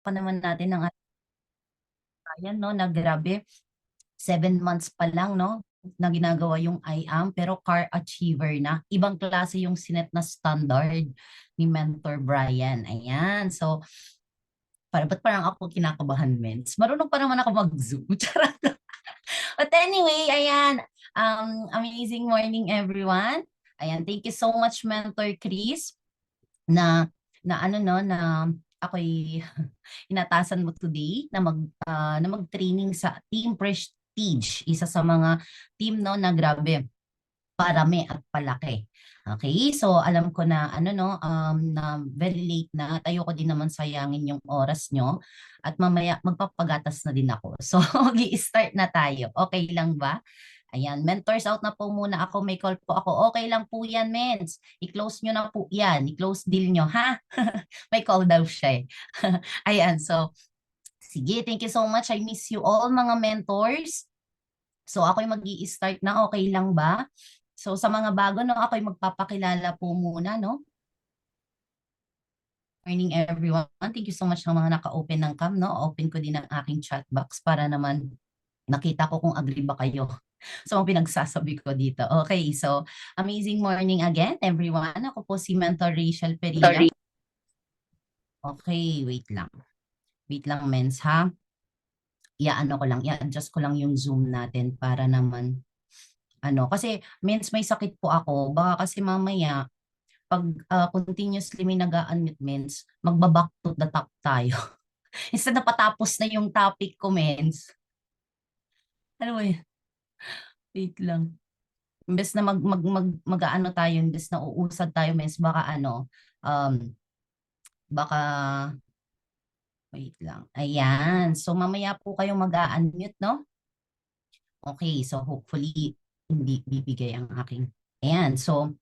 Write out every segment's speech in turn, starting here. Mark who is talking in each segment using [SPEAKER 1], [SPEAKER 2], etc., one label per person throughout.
[SPEAKER 1] pa naman natin ng ayan, no, na grabe, 7 months pa lang, no, na ginagawa yung I am, pero car achiever na. Ibang klase yung sinet na standard ni Mentor Brian. Ayan. So, ba't parang ako kinakabahan, mens? Marunong pa naman ako mag-zoom. Charot. But anyway, ayan. Amazing morning, everyone. Ayan, thank you so much, Mentor Chris, na na ako'y inatasan mo today na mag-training sa Team Prestige, isa sa mga team, no, na grabe, parami at palaki. Okay, so alam ko na na very late na at ayoko din naman sayangin yung oras nyo at mamaya magpapagatas na din ako. So mag-i-start na tayo. Okay lang ba? Ayan, mentors out na po muna ako. May call po ako. Okay lang po yan, mens. I-close nyo na po yan. I-close deal nyo, ha? May call daw siya eh. Ayan, so sige, thank you so much. I miss you all, mga mentors. So ako'y mag-i-start na. Okay lang ba? So sa mga bago, no, ako'y magpapakilala po muna, no? Morning, everyone. Thank you so much ng mga naka-open ng cam, no? Open ko din ang aking chat box para naman nakita ko kung agree ba kayo sa mga pinagsasabi ko dito. Okay, so amazing morning again, everyone. Ako po si Mentor Rachel Perilla.
[SPEAKER 2] Sorry.
[SPEAKER 1] Okay, wait lang. Wait lang, mens, ha? I-adjust ko lang yung Zoom natin para naman, kasi mens may sakit po ako. Baka kasi mamaya, pag continuously may nag-unmute, mens, magbaback to the top tayo. Instead na patapos na yung topic ko, mens. Ano mo yun? Wait lang. Imbes na mag-ano tayo, imbes na uusad tayo, mens, baka baka, wait lang. Ayan. So, mamaya po kayong mag-unmute, no? Okay, so hopefully, hindi bibigay ang aking. Ayan, so,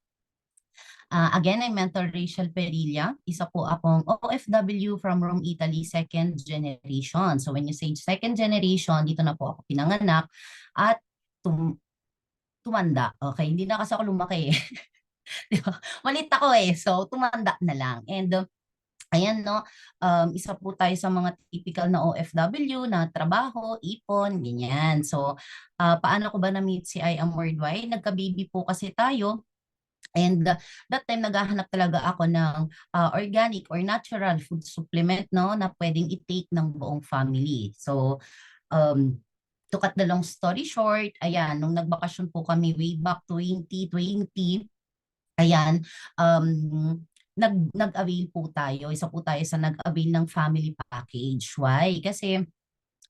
[SPEAKER 1] again, I'm Mentor Rachel Perilla. Isa po akong OFW from Rome, Italy, second generation. So when you say second generation, dito na po ako pinanganak at tumanda. Okay, hindi na kasi ako lumaki eh. Di ba? Malit ako eh. So tumanda na lang. And ayan, no, isa po tayo sa mga typical na OFW na trabaho, ipon, ganyan. So paano ko ba na-meet si I Am Worldwide? Nagka-baby po kasi tayo. And that time naghahanap talaga ako ng organic or natural food supplement, no, na pwedeng i-take ng buong family. So to cut the long story short, ayan, nung nagbakasyon po kami way back 2020, ayan, nag-avail po tayo. Isa po tayo sa nag-avail ng family package. Why? Kasi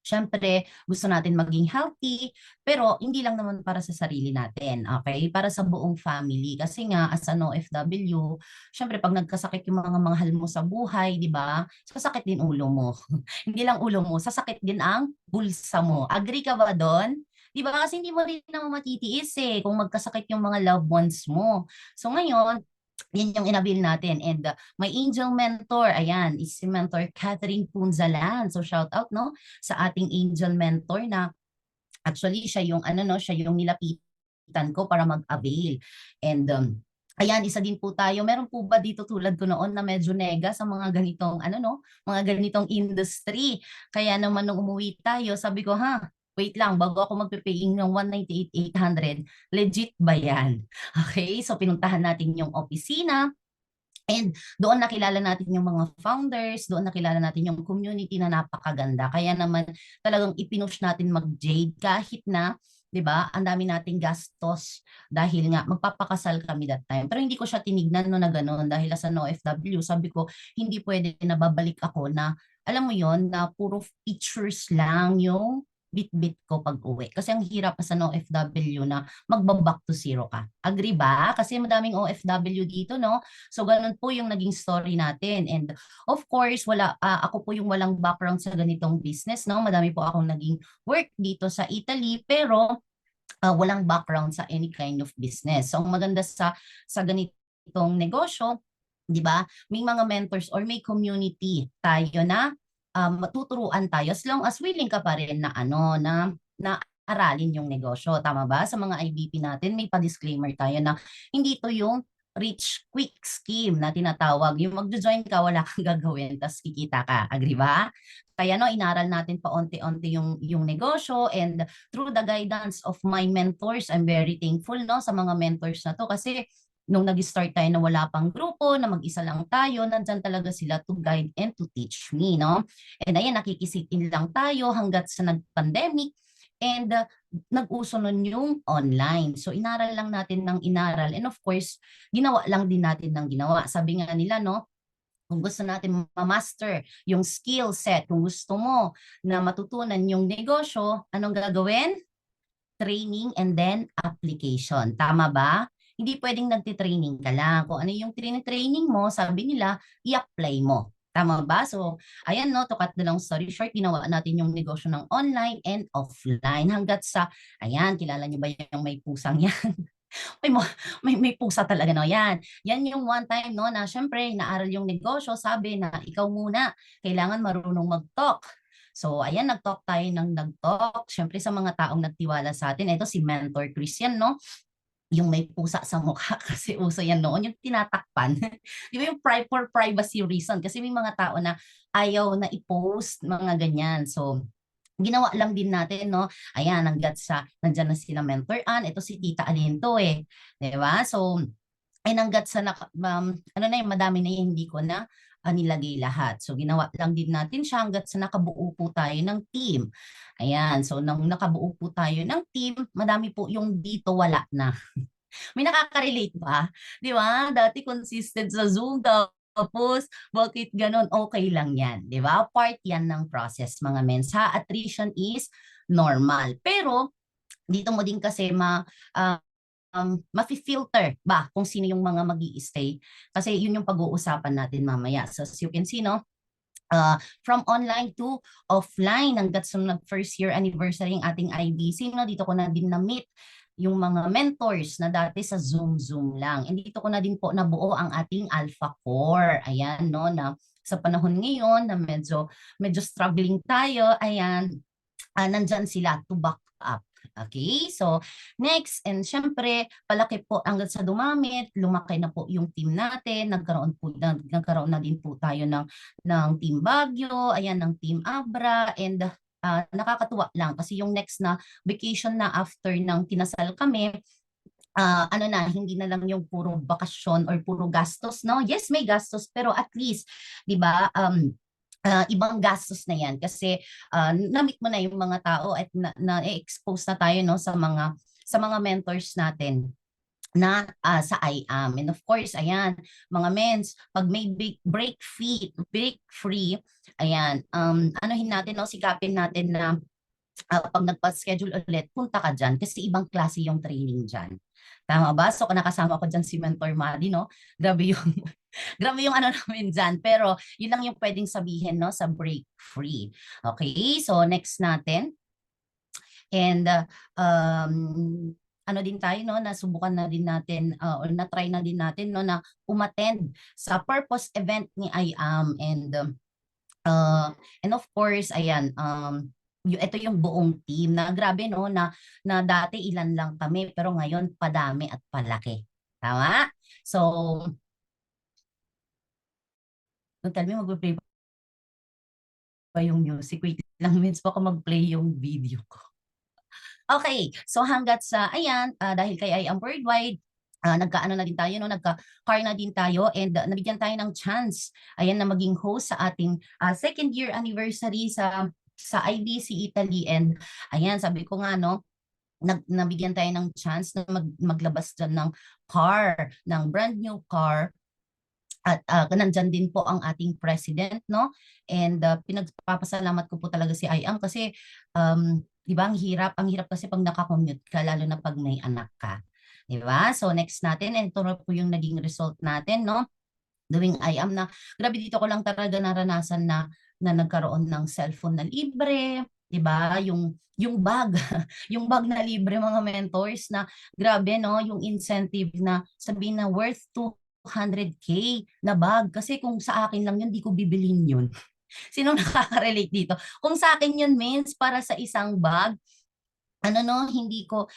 [SPEAKER 1] syempre, gusto natin maging healthy, pero hindi lang naman para sa sarili natin, okay? Para sa buong family. Kasi nga, as an OFW, syempre, pag nagkasakit yung mga mahal mo sa buhay, di ba? Sasakit din ulo mo. Hindi lang ulo mo, sasakit din ang bulsa mo. Agree ka ba doon? Di ba? Kasi hindi mo rin naman matitiis eh kung magkasakit yung mga loved ones mo. So ngayon, yan yung inabil natin. And my angel mentor, ayan, is si Mentor Catherine Punzalan. So shout out, no, sa ating angel mentor na actually siya yung siya yung nilapitan ko para mag-avail. And ayan, isa din po tayo. Meron po ba dito tulad ko noon na medyo nega sa mga ganitong mga ganitong industry. Kaya naman nung umuwi tayo, sabi ko, wait lang, bago ako magpe-paying ng 198,800, legit ba yan? Okay, so pinuntahan natin yung opisina. And doon nakilala natin yung mga founders, doon nakilala natin yung community na napakaganda. Kaya naman talagang ipinush natin mag-Jade kahit na, 'di ba? Ang dami nating gastos dahil nga magpapakasal kami that time. Pero hindi ko siya tinignan no na ganoon dahil as an OFW, sabi ko hindi pwede na babalik ako na alam mo yon na puro pictures lang yung bit-bit ko pag uwi. Kasi ang hirap sa OFW na magbaback to zero ka. Agree ba? Kasi madaming OFW dito, no? So ganun po yung naging story natin. And of course, ako po yung walang background sa ganitong business, no? Madami po akong naging work dito sa Italy, pero walang background sa any kind of business. So ang maganda sa ganitong negosyo, 'di ba? May mga mentors or may community tayo na matuturuan tayo as long as willing ka pa rin na na aralin yung negosyo. Tama ba? Sa mga IBP natin, may pa-disclaimer tayo na hindi to yung rich quick scheme na tinatawag. Yung magjo-join ka, wala kang gagawin, tapos kikita ka. Agree ba? Kaya no, inaral natin paunti-unti yung negosyo, and through the guidance of my mentors, I'm very thankful no sa mga mentors na to, kasi nung nag-start tayo na wala pang grupo, na mag-isa lang tayo, nandyan talaga sila to guide and to teach me, no? And ayan, nakikisitin lang tayo hanggat sa nag-pandemic, and nag-uso nun yung online. So inaral lang natin ng inaral, and of course, ginawa lang din natin ng ginawa. Sabi nga nila, no, kung gusto natin ma-master yung skill set, kung gusto mo na matutunan yung negosyo, anong gagawin? Training and then application. Tama ba? Hindi pwedeng nagtitraining ka lang. Kung ano yung training mo, sabi nila, i-apply mo. Tama ba? So, ayan no, to cut the long story short, ginawa natin yung negosyo ng online and offline. Hanggat sa, ayan, kilala niyo ba yung may pusang yan? may, may pusa talaga no, yan. Yan yung one time no, na syempre, naaral yung negosyo, sabi na ikaw muna, kailangan marunong mag-talk. So, ayan, nag-talk tayo ng nag-talk. Siyempre, sa mga taong nagtiwala sa atin, ito si Mentor Christian, no? Yung may pusa sa mukha kasi uso yan noon, yung tinatakpan. Di ba yung for privacy reason? Kasi may mga tao na ayaw na i-post, mga ganyan. So, ginawa lang din natin, no? Ayan, hanggat sa, nandyan na sila Mentor Ann, ito si Tita Alinto eh. Di ba? So, ay hanggat sa ano na yung madami na yung hindi ko na nilagay lahat. So ginawa lang din natin siya hanggat sa nakabuo po tayo ng team. Ayan, so nang nakabuo po tayo ng team, madami po yung dito wala na. May nakaka-relate ba? Di ba? Dati consistent sa Zoom, tapos bakit ganun? Okay lang yan. Di ba? Part yan ng process mga mens. Ha? Attrition is normal. Pero dito mo din kasi uh, mafi-filter ba kung sino yung mga magi-stay. Kasi yun yung pag-uusapan natin mamaya. So as you can see, no, from online to offline hanggat sa first year anniversary ng ating IBC, no, dito ko na din na-meet yung mga mentors na dati sa Zoom lang. And dito ko na din po nabuo ang ating Alpha Core. Ayan, no, na sa panahon ngayon na medyo struggling tayo, ayan, nandyan sila to back up. Okay, so next, and syempre, palaki po hanggang sa dumamit, lumaki na po yung team natin, nagkaroon na din po tayo ng Team Baguio, ayan, ng Team Abra, and nakakatuwa lang kasi yung next na vacation na after ng kinasal kami, ano na, hindi na lang yung puro bakasyon or puro gastos, no? Yes, may gastos, pero at least, di ba, ibang gastos na yan kasi na-meet mo na yung mga tao at na-expose na tayo no sa mga mentors natin na sa IAM. And of course, ayan, mga mens, pag may break free, ayan, anuhin natin, no, sikapin natin na pag nagpa-schedule ulit, punta ka dyan kasi ibang klase yung training dyan. Tama ba? So, nakasama ko dyan si Mentor Madi, no? Grabe yung, grabe yung ano namin dyan. Pero, yun lang yung pwedeng sabihin, no, sa break free. Okay, so next natin. And, ano din tayo, no, nasubukan na din natin, or na-try na din natin, no, na umattend sa purpose event ni IAM. And of course, ayan, ito yung buong team na grabe no na dati ilan lang kami pero ngayon padami at palaki. Tama? So, don't tell me magpe-play pa yung music. Wait lang, means baka mag-play yung video ko. Okay, so hanggat sa, ayan, dahil kay I Am Worldwide, nagkaano na din tayo, no? Nagka-car na din tayo, and nabigyan tayo ng chance, ayan, na maging host sa ating second year anniversary sa IBC Italy. And ayan, sabi ko nga, no, nabigyan tayo ng chance na maglabas dyan ng car, ng brand new car. At nandyan din po ang ating president, no? And pinagpapasalamat ko po talaga si IAM kasi di ba, ang hirap kasi pag nakakommute ka, lalo na pag may anak ka. Di ba? So next natin, and ito po yung naging result natin, no? Doing IAM na, grabe dito ko lang talaga naranasan na nagkaroon ng cellphone na libre, di ba? Yung bag, yung bag na libre mga mentors na grabe, no? Yung incentive na sabihin na worth 200K na bag. Kasi kung sa akin lang yun, di ko bibilin yun. Sino nakaka-relate dito? Kung sa akin yun means para sa isang bag, ano no, hindi ko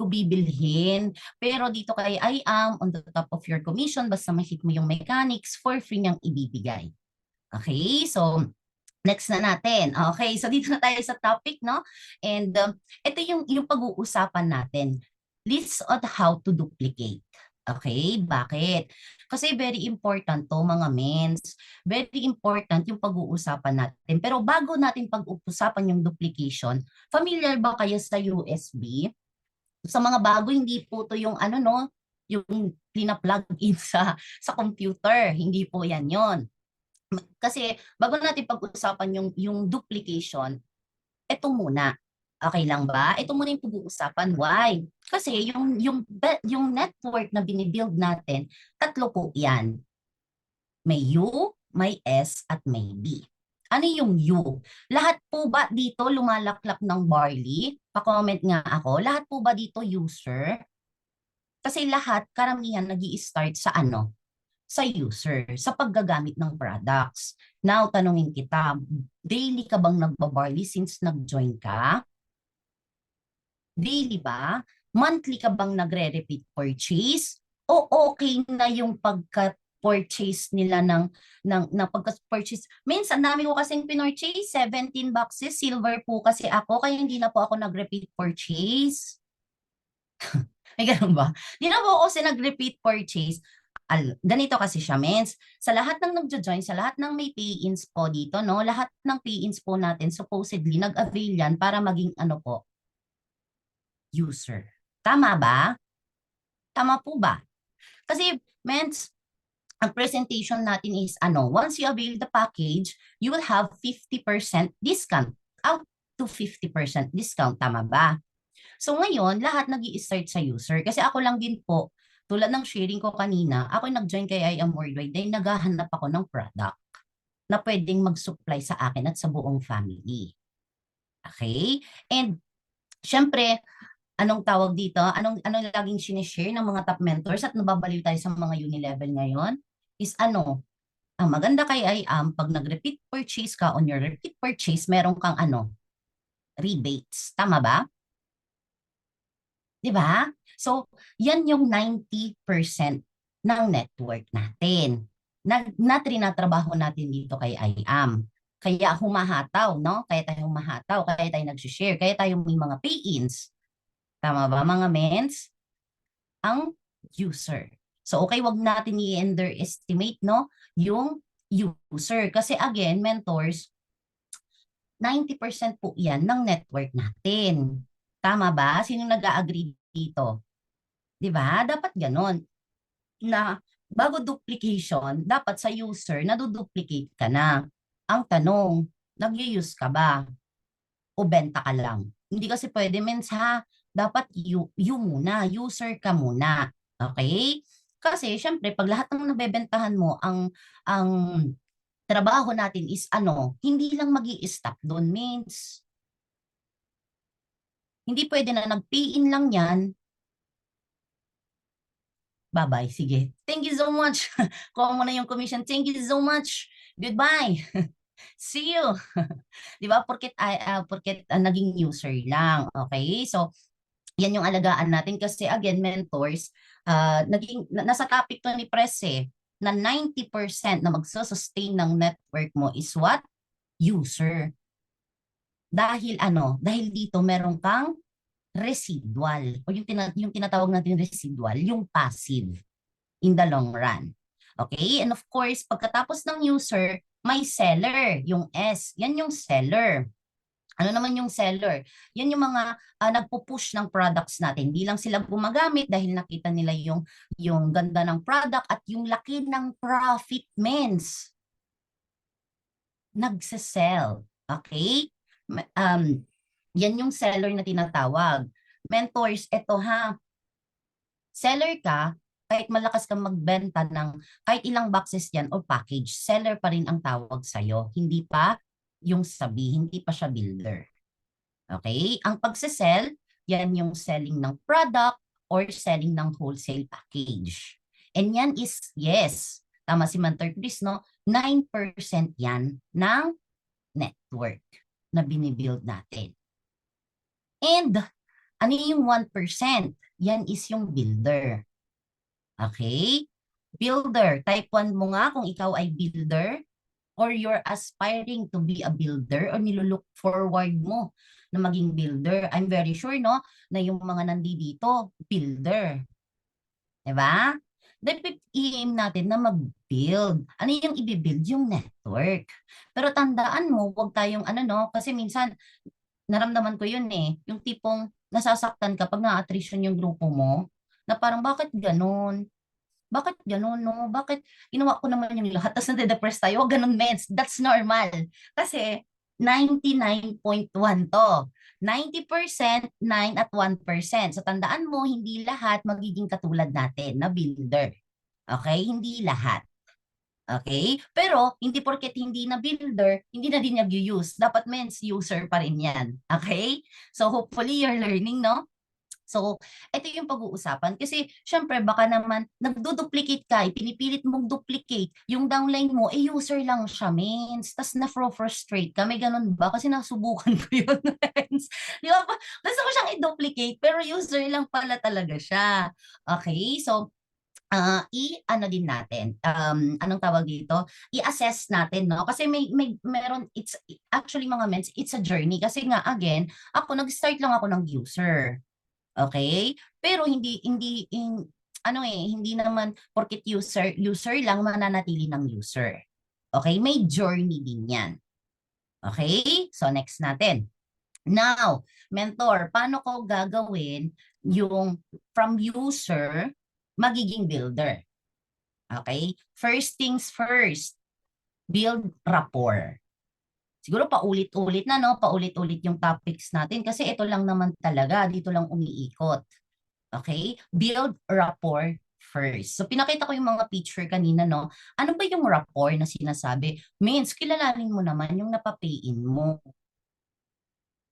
[SPEAKER 1] bibilhin. Pero dito kay I am on the top of your commission, basta ma-hit mo yung mechanics, for free niyang ibibigay. Okay, so next na natin. Okay, so dito na tayo sa topic, no? And ito yung pag-uusapan natin. List on how to duplicate. Okay, bakit? Kasi very important to mga mens. Very important yung pag-uusapan natin. Pero bago natin pag-uusapan yung duplication, familiar ba kayo sa USB? Sa mga bago, hindi po to yung ano no, yung pina-plug in sa computer. Hindi po yan yon. Kasi bago natin pag-usapan yung duplication, ito muna. Okay lang ba? Ito muna yung pag-uusapan. Why? Kasi yung network na binibuild natin, tatlo po yan. May U, may S, at may B. Ano yung U? Lahat po ba dito lumalaklak ng barley? Pa-comment nga ako. Lahat po ba dito user? Kasi lahat, karamihan nag-i-start sa ano? Sa user, sa paggagamit ng products. Now, tanungin kita, daily ka bang nagbabarley since nag-join ka? Daily ba? Monthly ka bang nagre-repeat purchase? O okay na yung pagka-purchase nila ng pagka-purchase? Minsan, dami ko kasing pinurchase, 17 boxes, silver po kasi ako, kaya hindi na po ako nag-repeat purchase. May ganun ba? Di na po ako kasi nag-repeat purchase. Ganito kasi siya, mens. Sa lahat ng nagjo-join, sa lahat ng may pay-ins po dito, no? Lahat ng pay-ins po natin, supposedly, nag-avail yan para maging ano po, user. Tama ba? Tama po ba? Kasi, mens, ang presentation natin is ano, once you avail the package, you will have 50% discount. Out to 50% discount. Tama ba? So ngayon, lahat nag start sa user. Kasi ako lang din po, tulad ng sharing ko kanina, ako nag-join kay I Am Worldwide dahil naghahanap ako ng product na pwedeng mag-supply sa akin at sa buong family. Okay? And syempre, anong tawag dito? Anong laging sinishare ng mga top mentors at nababaliw tayo sa mga uni-level ngayon? Is ano, ang maganda kay I Am, pag nag-repeat purchase ka, on your repeat purchase, meron kang ano, rebates. Tama ba? 'Di ba? So, yan yung 90% ng network natin na trinatrabaho natin dito kay IAM. Kaya humahataw, no? Kaya tayo humahataw, kaya tayo nag-share, kaya tayo may mga pay-ins. Tama ba mga mens? Ang user. So, okay, wag natin i-underestimate, no? Yung user. Kasi again, mentors, 90% po yan ng network natin. Tama ba? Sino nag-agree dito? 'Di ba? Dapat ganon. Na bago duplication, dapat sa user, naduduplicate ka na. Ang tanong, nag-use ka ba? O benta ka lang? Hindi kasi pwede, mens ha. Dapat you muna, user ka muna. Okay? Kasi syempre, pag lahat ng nabebentahan mo, ang trabaho natin is ano, hindi lang magi-stop doon, means hindi pwede na nag-pay-in lang yan. Bye-bye. Sige. Thank you so much. Kuha mo na yung commission. Thank you so much. Goodbye. See you. 'Di ba? Porket naging user lang. Okay? So, yan yung alagaan natin kasi again, mentors, nasa topic to ni Press na 90% na magsusustain ng network mo is what? User. Dahil ano? Dahil dito meron kang residual o yung tinatawag natin residual, yung passive in the long run. Okay? And of course, pagkatapos ng user, may seller, yung S. Yan yung seller. Ano naman yung seller? Yan yung mga nagpo-push ng products natin. Hindi lang sila gumagamit dahil nakita nila yung ganda ng product at yung laki ng profit, mens. Nagse-sell. Okay? Yan yung seller na tinatawag. Mentors, eto ha. Seller ka, kahit malakas kang magbenta ng kahit ilang boxes yan o package, seller pa rin ang tawag sa'yo. Hindi pa yung sabi, hindi pa siya builder. Okay? Ang pagsesell, yan yung selling ng product or selling ng wholesale package. And yan is, yes, tama si Mentor Chris, no? 9% yan ng network na binibuild natin. And Ano yung 1%? Yan is yung builder. Okay? Builder. Type 1 mo nga kung ikaw ay builder or you're aspiring to be a builder or nilulook forward mo na maging builder. I'm very sure, no, na yung mga nandito, builder. Diba? Dapat i-aim natin na mag-build. Ano yung i-build? Yung network. Pero tandaan mo, huwag tayong ano, no, kasi minsan, naramdaman ko yun eh, yung tipong nasasaktan ka pag na-attrition yung grupo mo, na parang bakit ganun? Bakit gano'n, no? Bakit ginawa ko naman yung lahat tapos nade-depress tayo? Huwag gano'n, mens. That's normal. Kasi 99.1 to. 90%, 9 at 1%. So tandaan mo, hindi lahat magiging katulad natin na builder. Okay? Hindi lahat. Okay? Pero hindi porket hindi na builder, hindi na din nag-use. Dapat mens, user pa rin yan. Okay? So hopefully you're learning, no? So, ito yung pag-uusapan. Kasi, syempre, baka naman, nagdo-duplicate ka, pinipilit mong duplicate. Yung downline mo, user lang siya, mens. Tapos na-frustrate ka. May ganun ba? Kasi nasubukan ko yun, mens. Di ba? Gusto ko siyang i-duplicate, pero user lang pala talaga siya. Okay? So, i-ano din natin, anong tawag dito? I-assess natin, no? Kasi meron, it's, actually mga mens, it's a journey. Kasi nga, again, ako, nag-start lang ako ng user. Okay? Pero ano hindi naman porket user lang mananatili ng user. Okay? May journey din 'yan. Okay? So next natin. Now, mentor, paano ko gagawin yung from user magiging builder? Okay? First things first, build rapport. Siguro paulit-ulit na, no? Paulit-ulit yung topics natin kasi ito lang naman talaga, dito lang umiikot. Okay? Build rapport first. So, pinakita ko yung mga picture kanina, no? Ano ba yung rapport na sinasabi? Means, kilalanin mo naman yung napapayin mo.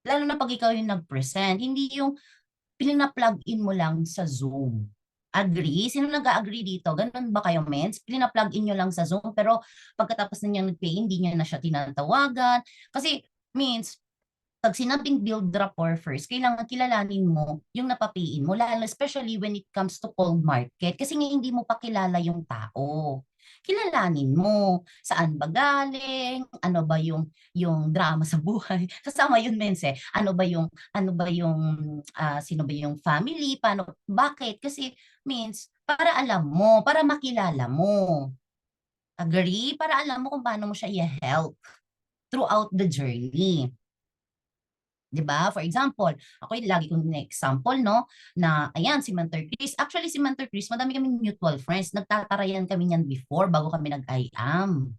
[SPEAKER 1] Lalo na pag ikaw yung nag-present, hindi yung pinina-plug in mo lang sa Zoom. Agree? Sino nag-agree dito? Ganun ba kayo, mens? Pinina-plug in nyo lang sa Zoom, pero pagkatapos na niyang nag-pay, hindi niya na siya tinatawagan. Kasi, means, pag sinabing build rapport first, kailangan kilalanin mo yung napapiin mo, lalo especially when it comes to cold market. Kasi nga hindi mo pa kilala yung tao. Kilalanin mo saan ba galing, ano ba yung drama sa buhay. Kasama yun, mense. Ano ba yung sino ba yung family, paano, bakit? Kasi means para alam mo, para makilala mo. Agree? Para alam mo kung paano mo siya i-help throughout the journey. 'Di ba? For example, ako yung lagi kong example, no, na ayan si Mentor Chris. Actually si Mentor Chris, madami kaming mutual friends. Nagtatarayan kami niyan before bago kami nag-IAM.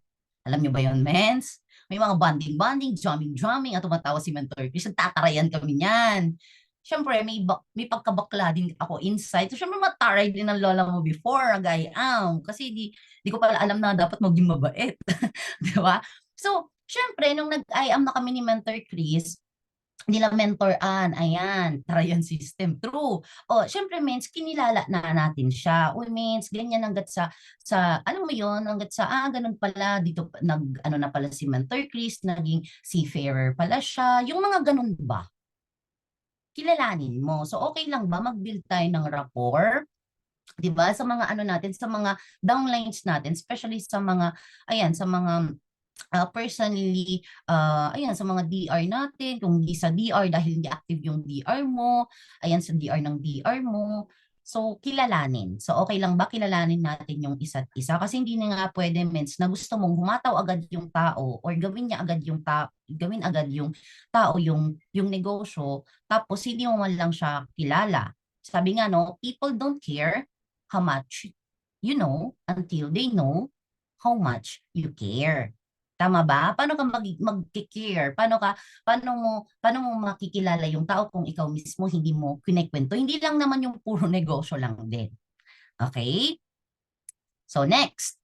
[SPEAKER 1] Alam niyo ba 'yon, mens? May mga bonding-bonding, drumming-drumming at tumatawa si Mentor Chris. Nagtatarayan kami niyan. Siyempre, may pagkabakla din ako inside. So, siyempre, mataray din ng lola mo before nag-IAM. Kasi di ko pala alam na dapat maging mabait. Di ba? So, siyempre, nung nag-IAM na kami ni Mentor Chris, nila mentoran, ayan, Tryon system, true. O, syempre, mens, kinilala na natin siya. Uy, mens, ganyan hanggat alam mo yon hanggat ganun pala, dito, ano na pala si Mentor Chris, naging seafarer pala siya. Yung mga ganun ba? Kilalanin mo. So, okay lang ba mag-build tayo ng rapport? 'Di ba? Sa mga ano natin, sa mga downlines natin, especially sa mga, ayan, sa mga personally, ayan, sa mga DR natin, kung di sa DR dahil hindi active yung DR mo, ayan, sa DR ng DR mo. So, kilalanin. So, okay lang ba kilalanin natin yung isa't isa? Kasi hindi na nga pwede, mens, na gusto mong humataw agad yung tao or gawin niya agad yung tao, gawin agad yung tao yung negosyo, tapos hindi mo man lang siya kilala. Sabi nga, no, people don't care how much you know until they know how much you care. Tama ba? Paano ka mag-care? Paano mo makikilala yung tao kung ikaw mismo hindi mo kinekwento? Hindi lang naman yung puro negosyo lang din. Okay? So next,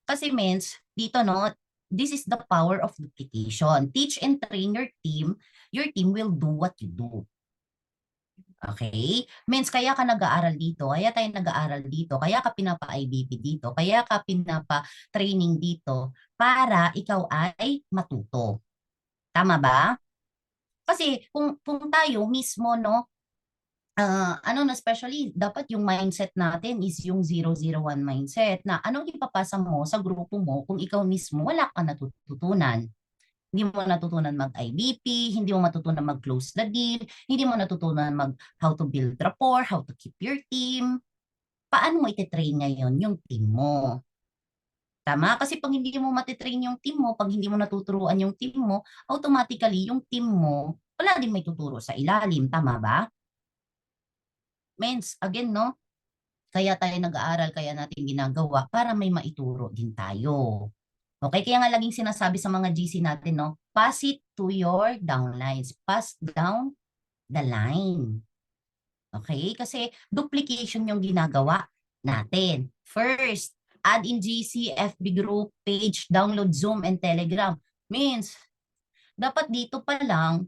[SPEAKER 1] kasi means dito, no, this is the power of duplication. Teach and train your team will do what you do. Okay? Means kaya ka nag-aaral dito, kaya tayo nag-aaral dito, kaya ka pinapa-IBP dito, kaya ka pinapa-training dito para ikaw ay matuto. Tama ba? Kasi kung tayo mismo, no, ano na, especially dapat yung mindset natin is yung 001 mindset na anong ipapasa mo sa grupo mo kung ikaw mismo wala ka natututunan. Hindi mo natutunan mag-IBP, hindi mo matutunan mag-close the deal, hindi mo natutunan how to build rapport, how to keep your team. Paano mo ititrain ngayon yung team mo? Tama? Kasi pag hindi mo matitrain yung team mo, pag hindi mo natuturuan yung team mo, automatically yung team mo, wala din may tuturo sa ilalim. Tama ba? Means, again, no? Kaya tayo nag-aaral, kaya natin ginagawa para may maituro din tayo. Okay, kaya nga laging sinasabi sa mga GC natin, no? Pass it to your downlines. Pass down the line. Okay? Kasi duplication yung ginagawa natin. First, add in GC, FB group, page, download Zoom and Telegram. Means, dapat dito pa lang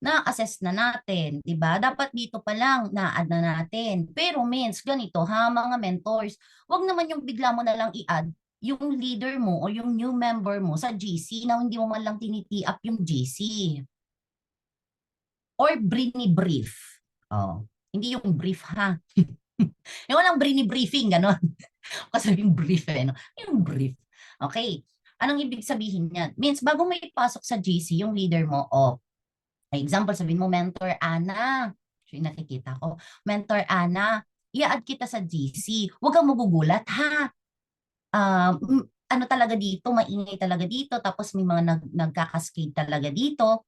[SPEAKER 1] na-assess na natin, 'di ba? Dapat dito pa lang na-add na natin. Pero means ganito ha, mga mentors, 'wag naman yung bigla mo na lang i-add yung leader mo o yung new member mo sa GC na hindi mo man lang tiniti up yung GC or brief. Oh, hindi yung brief ha. Yung walang briefing ganon. Kasi yung brief no? Yung brief. Okay. Anong ibig sabihin niyan? Means bago may pasok sa GC yung leader mo, oh, example, sabihin mo, Mentor Ana. So, yung nakikita ko. Mentor Ana, i-add kita sa GC. Huwag kang magugulat, ha? Ano talaga dito, maingay talaga dito, tapos may mga nagkakascade talaga dito.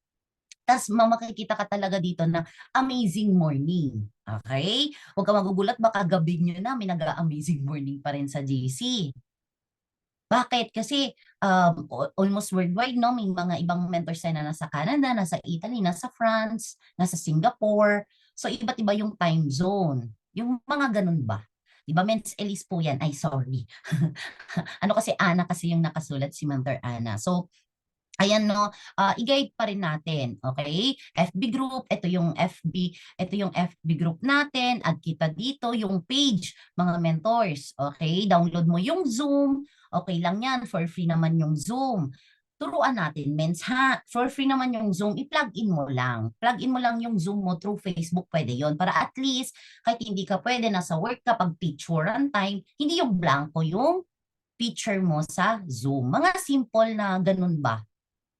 [SPEAKER 1] Tapos makikita ka talaga dito na amazing morning. Okay? Huwag kang magugulat, baka gabi nyo na may nag-amazing morning pa rin sa GC. Bakit? Kasi almost worldwide, no? May mga ibang mentors na nasa Canada, nasa Italy, nasa France, nasa Singapore. So, iba't iba yung time zone. Yung mga ganun ba? Di ba, Mens Elise po yan? Ay, sorry. Ano kasi, Ana kasi yung nakasulat, si Mentor Ana. So, ayan no, i-guide pa rin natin, okay? FB group, ito yung FB group natin, at kita dito yung page, mga mentors, okay? Download mo yung Zoom, okay lang yan, for free naman yung Zoom. Turuan natin, mens ha, for free naman yung Zoom, i-plug in mo lang. Plug in mo lang yung Zoom mo through Facebook, pwede yon para at least, kahit hindi ka pwede, nasa work ka, pag picturean time, hindi yung blanco yung picture mo sa Zoom. Mga simple na ganun ba?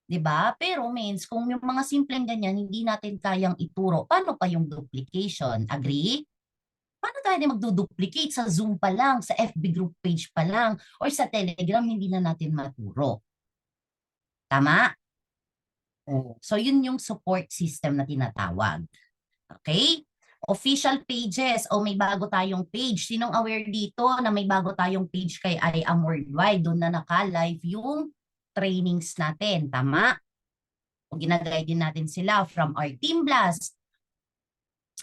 [SPEAKER 1] 'Di ba? Pero means kung yung mga simpleng ganyan hindi natin kayang ituro, paano pa yung duplication? Agree? Paano tayo din magduduplicate sa Zoom pa lang, sa FB group page pa lang, or sa Telegram hindi na natin maturo? Tama? Oo. So yun yung support system na tinatawag. Okay? Official pages o may bago tayong page. Sinong aware dito na may bago tayong page kay I Am Worldwide? Doon na naka-live yung trainings natin. Tama? O ginaguide din natin sila from our Team Blast.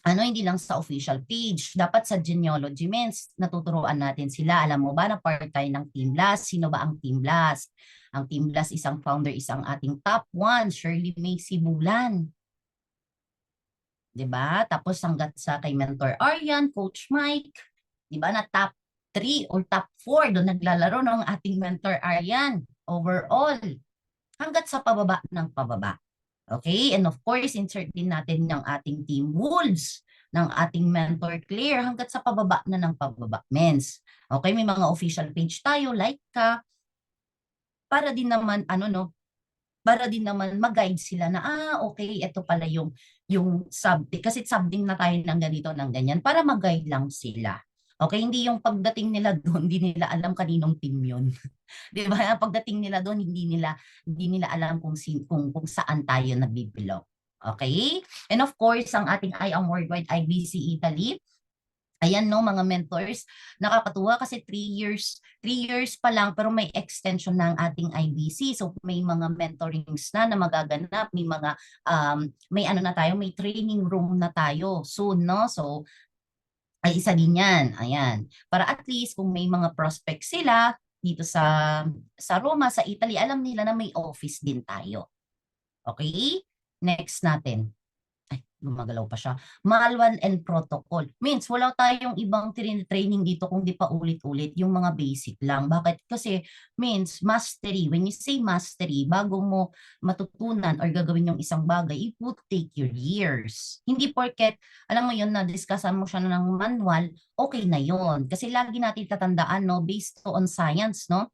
[SPEAKER 1] Ano, hindi lang sa official page. Dapat sa genealogy means natuturuan natin sila. Alam mo ba na part tayo ng Team Blast? Sino ba ang Team Blast? Ang Team Blast, isang founder, isang ating top 1, Shirley May Sibulan. 'Di ba? Tapos hanggat sa kay Mentor Aryan, Coach Mike, 'di ba na top 3 or top 4 doon naglalaro ng ating Mentor Aryan overall. Hanggat sa pababa ng pababa. Okay? And of course, insert din natin ng ating Team Wolves, ng ating Mentor Claire, hanggat sa pababa na ng pababa. Mens. Okay? May mga official page tayo, like ka, para din naman, ano no, para din naman mag-guide sila na, okay, ito pala yung subject. Kasi subject na tayo ng ganito, ng ganyan, para mag-guide lang sila. Okay, hindi yung pagdating nila doon, hindi nila alam kaninong team yun. 'Di ba? Pagdating nila doon, hindi nila alam kung saan tayo nabibilog. Okay? And of course, ang ating I Am Worldwide IBC Italy, ayan no, mga mentors, nakakatuwa kasi 3 years pa lang pero may extension ng ating IBC. So may mga mentorings na magaganap, may ano na tayo, may training room na tayo soon, no? So ay isa din yan, ayan. Para at least kung may mga prospects sila dito sa Roma, sa Italy, alam nila na may office din tayo. Okay? Next natin. Ay, gumagalaw pa siya. Manual and protocol. Means wala tayong ibang training dito kung di pa ulit-ulit yung mga basic lang. Bakit? Kasi means mastery. When you say mastery, bago mo matutunan or gagawin yung isang bagay, it would take you years. Hindi porket, alam mo yun, na-discussan mo siya ng manual, okay na yun. Kasi lagi natin tatandaan, no, based on science, no,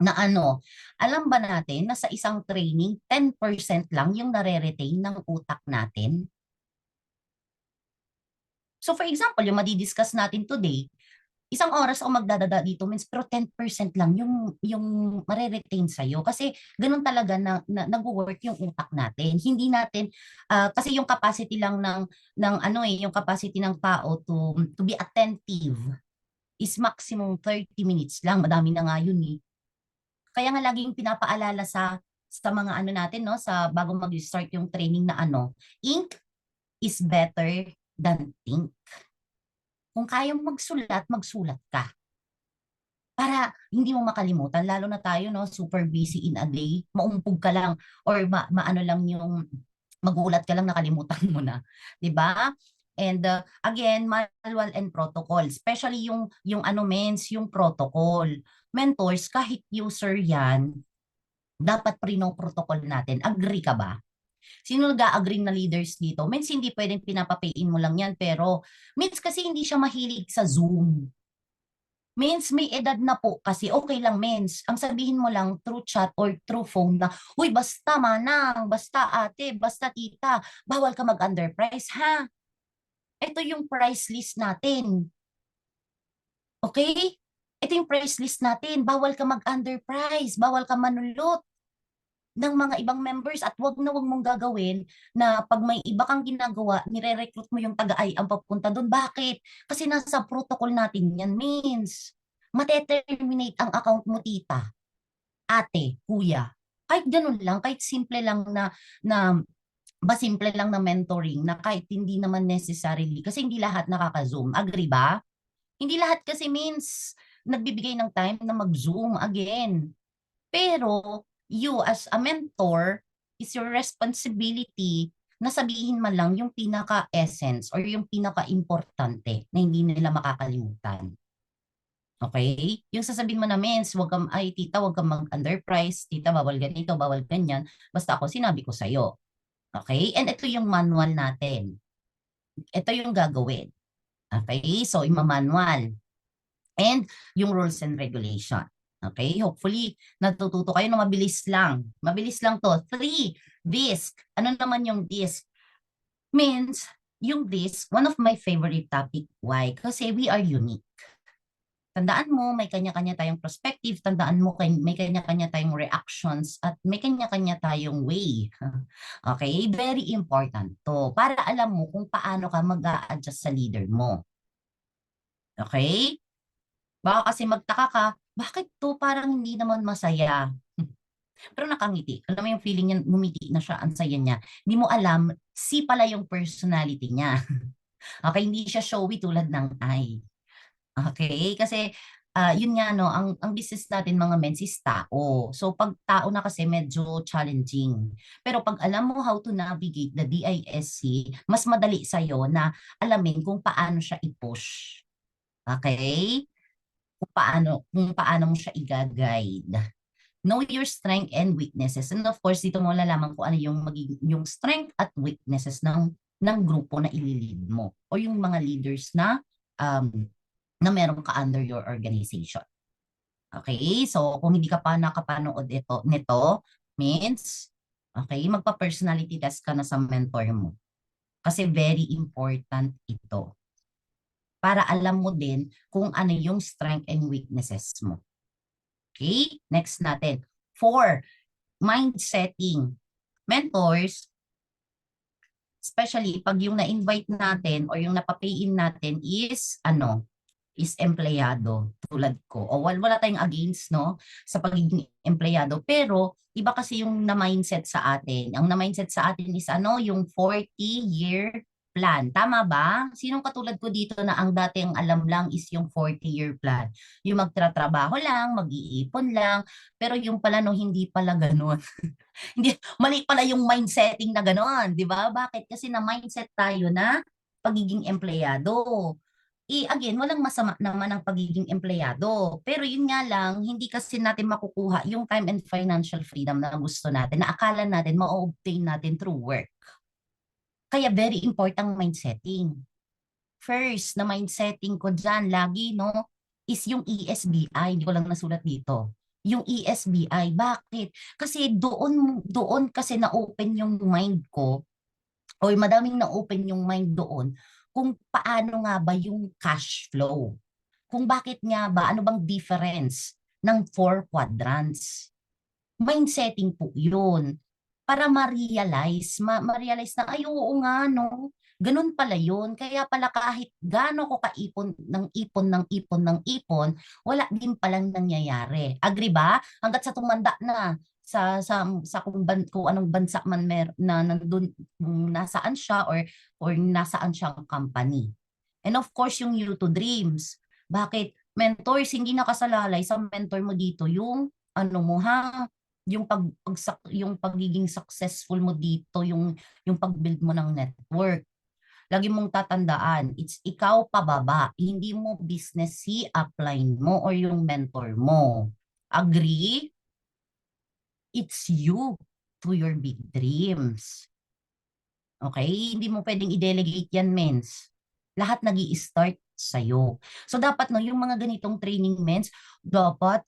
[SPEAKER 1] na ano, alam ba natin na sa isang training, 10% lang yung nare-retain ng utak natin? So for example, yung madi-discuss natin today, isang oras ako magdadada dito means pero 10% lang yung mare-retain sa'yo. Kasi ganun talaga nag-work yung utak natin. Hindi natin, kasi yung capacity lang ng ano yung capacity ng tao to be attentive is maximum 30 minutes lang. Madami na nga yun eh. Kaya nga laging pinapaalala sa mga ano natin, no, sa bago mag-start yung training na ano, ink is better than think. Kung kaya mo magsulat, magsulat ka. Para hindi mo makalimutan, lalo na tayo, no, super busy in a day, maumpog ka lang or maano lang yung magulat ka lang nakalimutan mo na, 'di ba? And again, manual and protocol, especially yung ano mens, yung protocol. Mentors, kahit user 'yan, dapat protocol natin. Agree ka ba? Sino nag-agree na leaders dito? Means hindi pwedeng pinapapayin mo lang yan, pero means kasi hindi siya mahilig sa Zoom. Means may edad na po kasi okay lang means. Ang sabihin mo lang through chat or through phone na, uy basta manang, basta ate, basta tita, bawal ka mag-underprice ha. Ito yung price list natin. Okay? Ito yung price list natin. Bawal ka mag-underprice, bawal ka manulot ng mga ibang members at wag na wag mong gagawin na pag may iba kang ginagawa, nire-recruit mo yung taga-ay ang papunta doon. Bakit? Kasi nasa protocol natin yan means mateterminate ang account mo tita, ate, kuya. Kahit ganun lang, kahit simple lang na ba simple lang na mentoring na kahit hindi naman necessarily kasi hindi lahat nakaka-zoom. Agree ba? Hindi lahat kasi means nagbibigay ng time na mag-zoom again. Pero you as a mentor, is your responsibility na sabihin man lang yung pinaka-essence or yung pinaka-importante na hindi nila makakalimutan. Okay? Yung sasabihin mo na, mens, wag kang, ay tita, wag kang mag-underprice, tita, bawal ganito, bawal ganyan. Basta ako, sinabi ko sa'yo. Okay? And ito yung manual natin. Ito yung gagawin. Okay? So, yung manual. And yung rules and regulation. Okay? Hopefully, natututo kayo na mabilis lang. Mabilis lang to. 3, DISC. Ano naman yung DISC? Means, yung DISC, one of my favorite topic. Why? Kasi we are unique. Tandaan mo, may kanya-kanya tayong perspective. Tandaan mo, may kanya-kanya tayong reactions at may kanya-kanya tayong way. Okay? Very important to. Para alam mo kung paano ka mag-a-adjust sa leader mo. Okay? Baka kasi magtaka ka, bakit to parang hindi naman masaya? Pero nakangiti. Alam mo yung feeling niya, ngumiti na siya, ang saya niya. Hindi mo alam, si pala yung personality niya. Okay, hindi siya showy tulad ng I. Okay, kasi yun nga no, ang business natin mga men is tao. So pag tao na kasi medyo challenging. Pero pag alam mo how to navigate the DISC, mas madali sa'yo na alamin kung paano siya i-push. Okay? Kung paano mo siya i-guide. Know your strength and weaknesses. And of course, dito mo lalaman kung ano yung strength at weaknesses ng grupo na ililid mo o yung mga leaders na meron ka under your organization. Okay? So, kung hindi ka pa nakapanood nito means, okay, magpa-personality test ka na sa mentor mo. Kasi very important ito para alam mo din kung ano yung strength and weaknesses mo. Okay? Next natin. 4, mind setting. Mentors, especially pag yung na-invite natin or yung napapay-in natin is empleyado tulad ko. O wala tayong against no sa pagiging empleyado, pero iba kasi yung na-mindset sa atin. Ang na-mindset sa atin is yung 40-year plan. Tama ba? Sinong katulad ko dito na ang dati ang alam lang is yung 40-year plan? Yung magtratrabaho lang, mag-iipon lang, pero yung pala no, hindi pala ganun. Hindi, mali pala yung mindsetting na gano'n, di ba? Bakit? Kasi na mindset tayo na pagiging empleyado. Again, walang masama naman ang pagiging empleyado. Pero yun nga lang, hindi kasi natin makukuha yung time and financial freedom na gusto natin, na akala natin ma-obtain natin through work. Kaya very important mindsetting. First na mindsetting ko dyan, lagi, no, is yung ESBI. Hindi ko lang nasulat dito. Yung ESBI. Bakit? Kasi doon kasi na-open yung mind ko, o madaming na-open yung mind doon, kung paano nga ba yung cash flow. Kung bakit nga ba, ano bang difference ng 4 quadrants. Mindsetting po yun. Para ma-realize na, ay oo nga no, ganun pala yun. Kaya pala kahit gaano ko kaipon ng ipon ng ipon ng ipon, wala din palang nangyayari. Agree ba? Hanggat sa tumanda na sa kung anong bansa man na nandun, nasaan siya or nasaan siyang company. And of course, yung you to dreams. Bakit? Mentors, hindi nakasalalay sa mentor mo dito yung ano mo ha, yung pagiging successful mo dito, yung pag-build mo ng network. Lagi mong tatandaan, it's ikaw pababa, hindi mo business si upline mo or yung mentor mo. Agree? It's you to your big dreams. Okay? Hindi mo pwedeng i-delegate yan, mens. Lahat nag-i-start sa'yo. So, dapat no, yung mga ganitong training, mens, dapat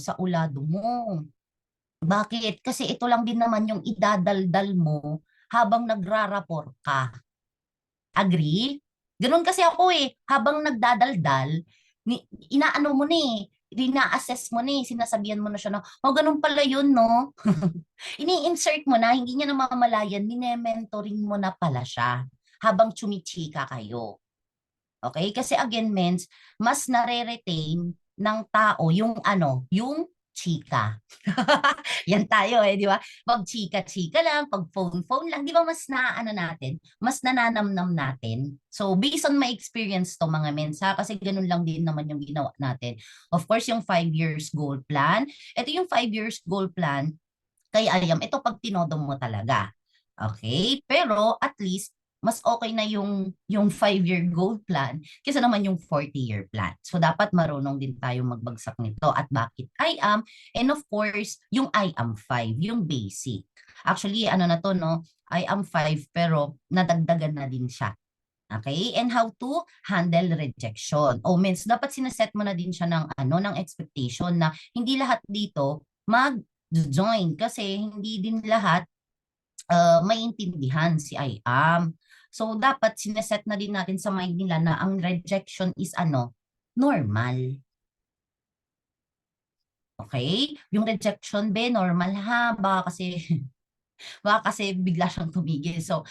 [SPEAKER 1] sa ulado mo. Bakit? Kasi ito lang din naman yung idadaldal mo habang nagrarapor ka. Agree? Ganun kasi ako habang nagdadaldal, inaano mo na ina-assess mo na sinasabihan mo na siya na, oh, ganun pala yun, no? Ini-insert mo na, hindi niya namamalayan, mine-mentoring mo na pala siya habang chumichika kayo. Okay? Kasi again, mens, mas nare-retain ng tao yung chika. Yan tayo di ba? Pag chika-chika lang, pag phone-phone lang, di ba mas naano natin, mas nananamnam natin. So, based on my experience to mga mensa, kasi ganun lang din naman yung ginawa natin. Of course, yung 5 years goal plan. Ito yung 5 years goal plan, kay Ayam, ito pag tinodo mo talaga. Okay? Pero at least, mas okay na yung 5-year goal plan kaysa naman yung 40-year plan. So, dapat marunong din tayo magbagsak nito at bakit I am. And of course, yung I am 5, yung basic. Actually, ano na to, no? I am 5 pero nadagdagan na din siya. Okay? And how to handle rejection. O means dapat sineset mo na din siya ng expectation na hindi lahat dito mag-join kasi hindi din lahat maintindihan si I am. So dapat sineset na din natin sa mind nila na ang rejection is normal. Okay? Yung rejection normal ha, baka kasi baka kasi bigla siyang tumigil. So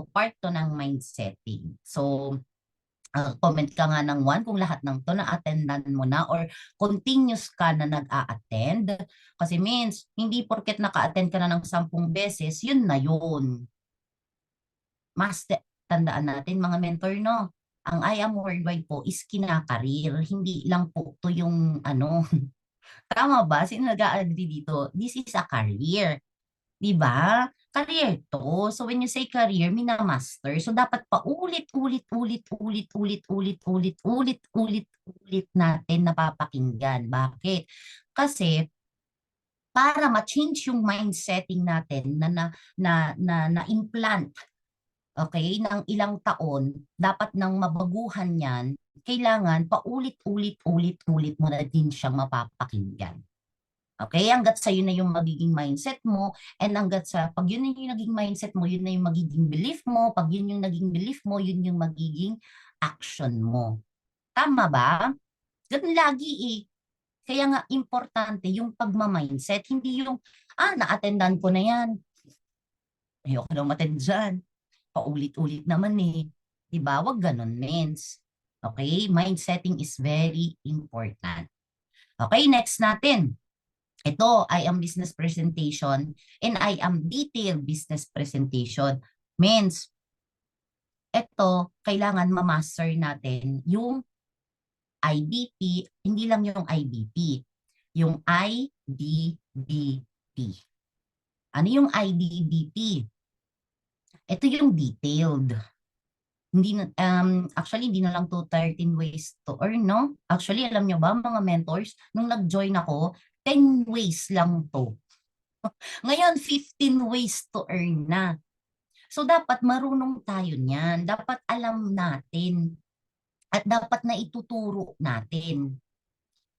[SPEAKER 1] part to ng mind setting. So comment ka nga ng 1 kung lahat ng to na-attendan mo na or continuous ka na nag-a-attend. Kasi means, hindi porket naka-attend ka na ng 10 beses, yun na yun. Tandaan natin mga mentor, no? Ang I Am Worldwide po is kinakarir. Hindi lang po to yung tama ba? Sino nag-a-agree dito? This is a career. Diba? Career to. So when you say career, minamaster. So dapat pa ulit natin napapakinggan. Bakit? Kasi para ma-change yung mindsetting natin na implant, okay, ng ilang taon, dapat nang mabaguhan yan, kailangan paulit-ulit mo na din siyang mapapakinggan. Okay? Hanggat sa'yo na yung magiging mindset mo, and hanggat pag yun na yung naging mindset mo, yun na yung magiging belief mo, pag yun yung naging belief mo, yun yung magiging action mo. Tama ba? Ganun lagi Kaya nga importante yung pagma-mindset, hindi yung, na-attendan ko na yan. Ayoko na umattend dyan. Paulit-ulit naman Diba? Wag ganun, mens. Okay? Mindsetting is very important. Okay, next natin. Ito, I am business presentation and I am detailed business presentation. Means, Ito, kailangan ma-master natin yung IBP, hindi lang yung IBP, yung IDBP. Ano yung IDBP? Ito yung detailed. Actually, hindi na lang to 13 ways to earn, no? Actually, alam nyo ba, mga mentors, nung nag-join ako, 10 ways lang to. Ngayon, 15 ways to earn na. So, dapat marunong tayo niyan. Dapat alam natin. At dapat na ituturo natin.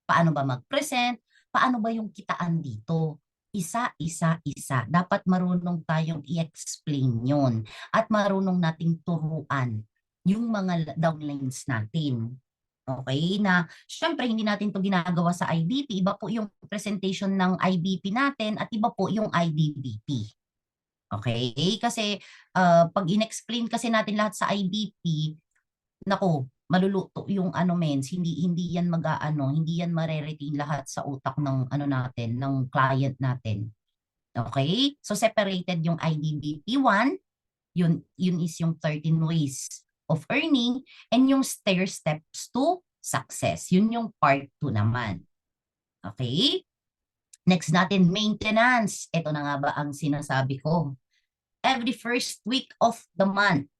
[SPEAKER 1] Paano ba mag-present? Paano ba yung kitaan dito? Isa, isa, isa. Dapat marunong tayong i-explain yun. At marunong nating turuan yung mga downlines natin. Okay? Na syempre hindi natin to ginagawa sa IBP. Iba po yung presentation ng IBP natin at iba po yung IDBP. Okay? Kasi pag in-explain kasi natin lahat sa IBP, nako, maluluto yung ano mens, hindi yan hindi yan mare-retain lahat sa utak ng ano natin, ng client natin. Okay? So separated yung IDBP 1, yun is yung 13 ways of earning, and yung stair steps to success. Yun yung part 2 naman. Okay? Next natin, maintenance. Ito na nga ba ang sinasabi ko? Every first week of the month.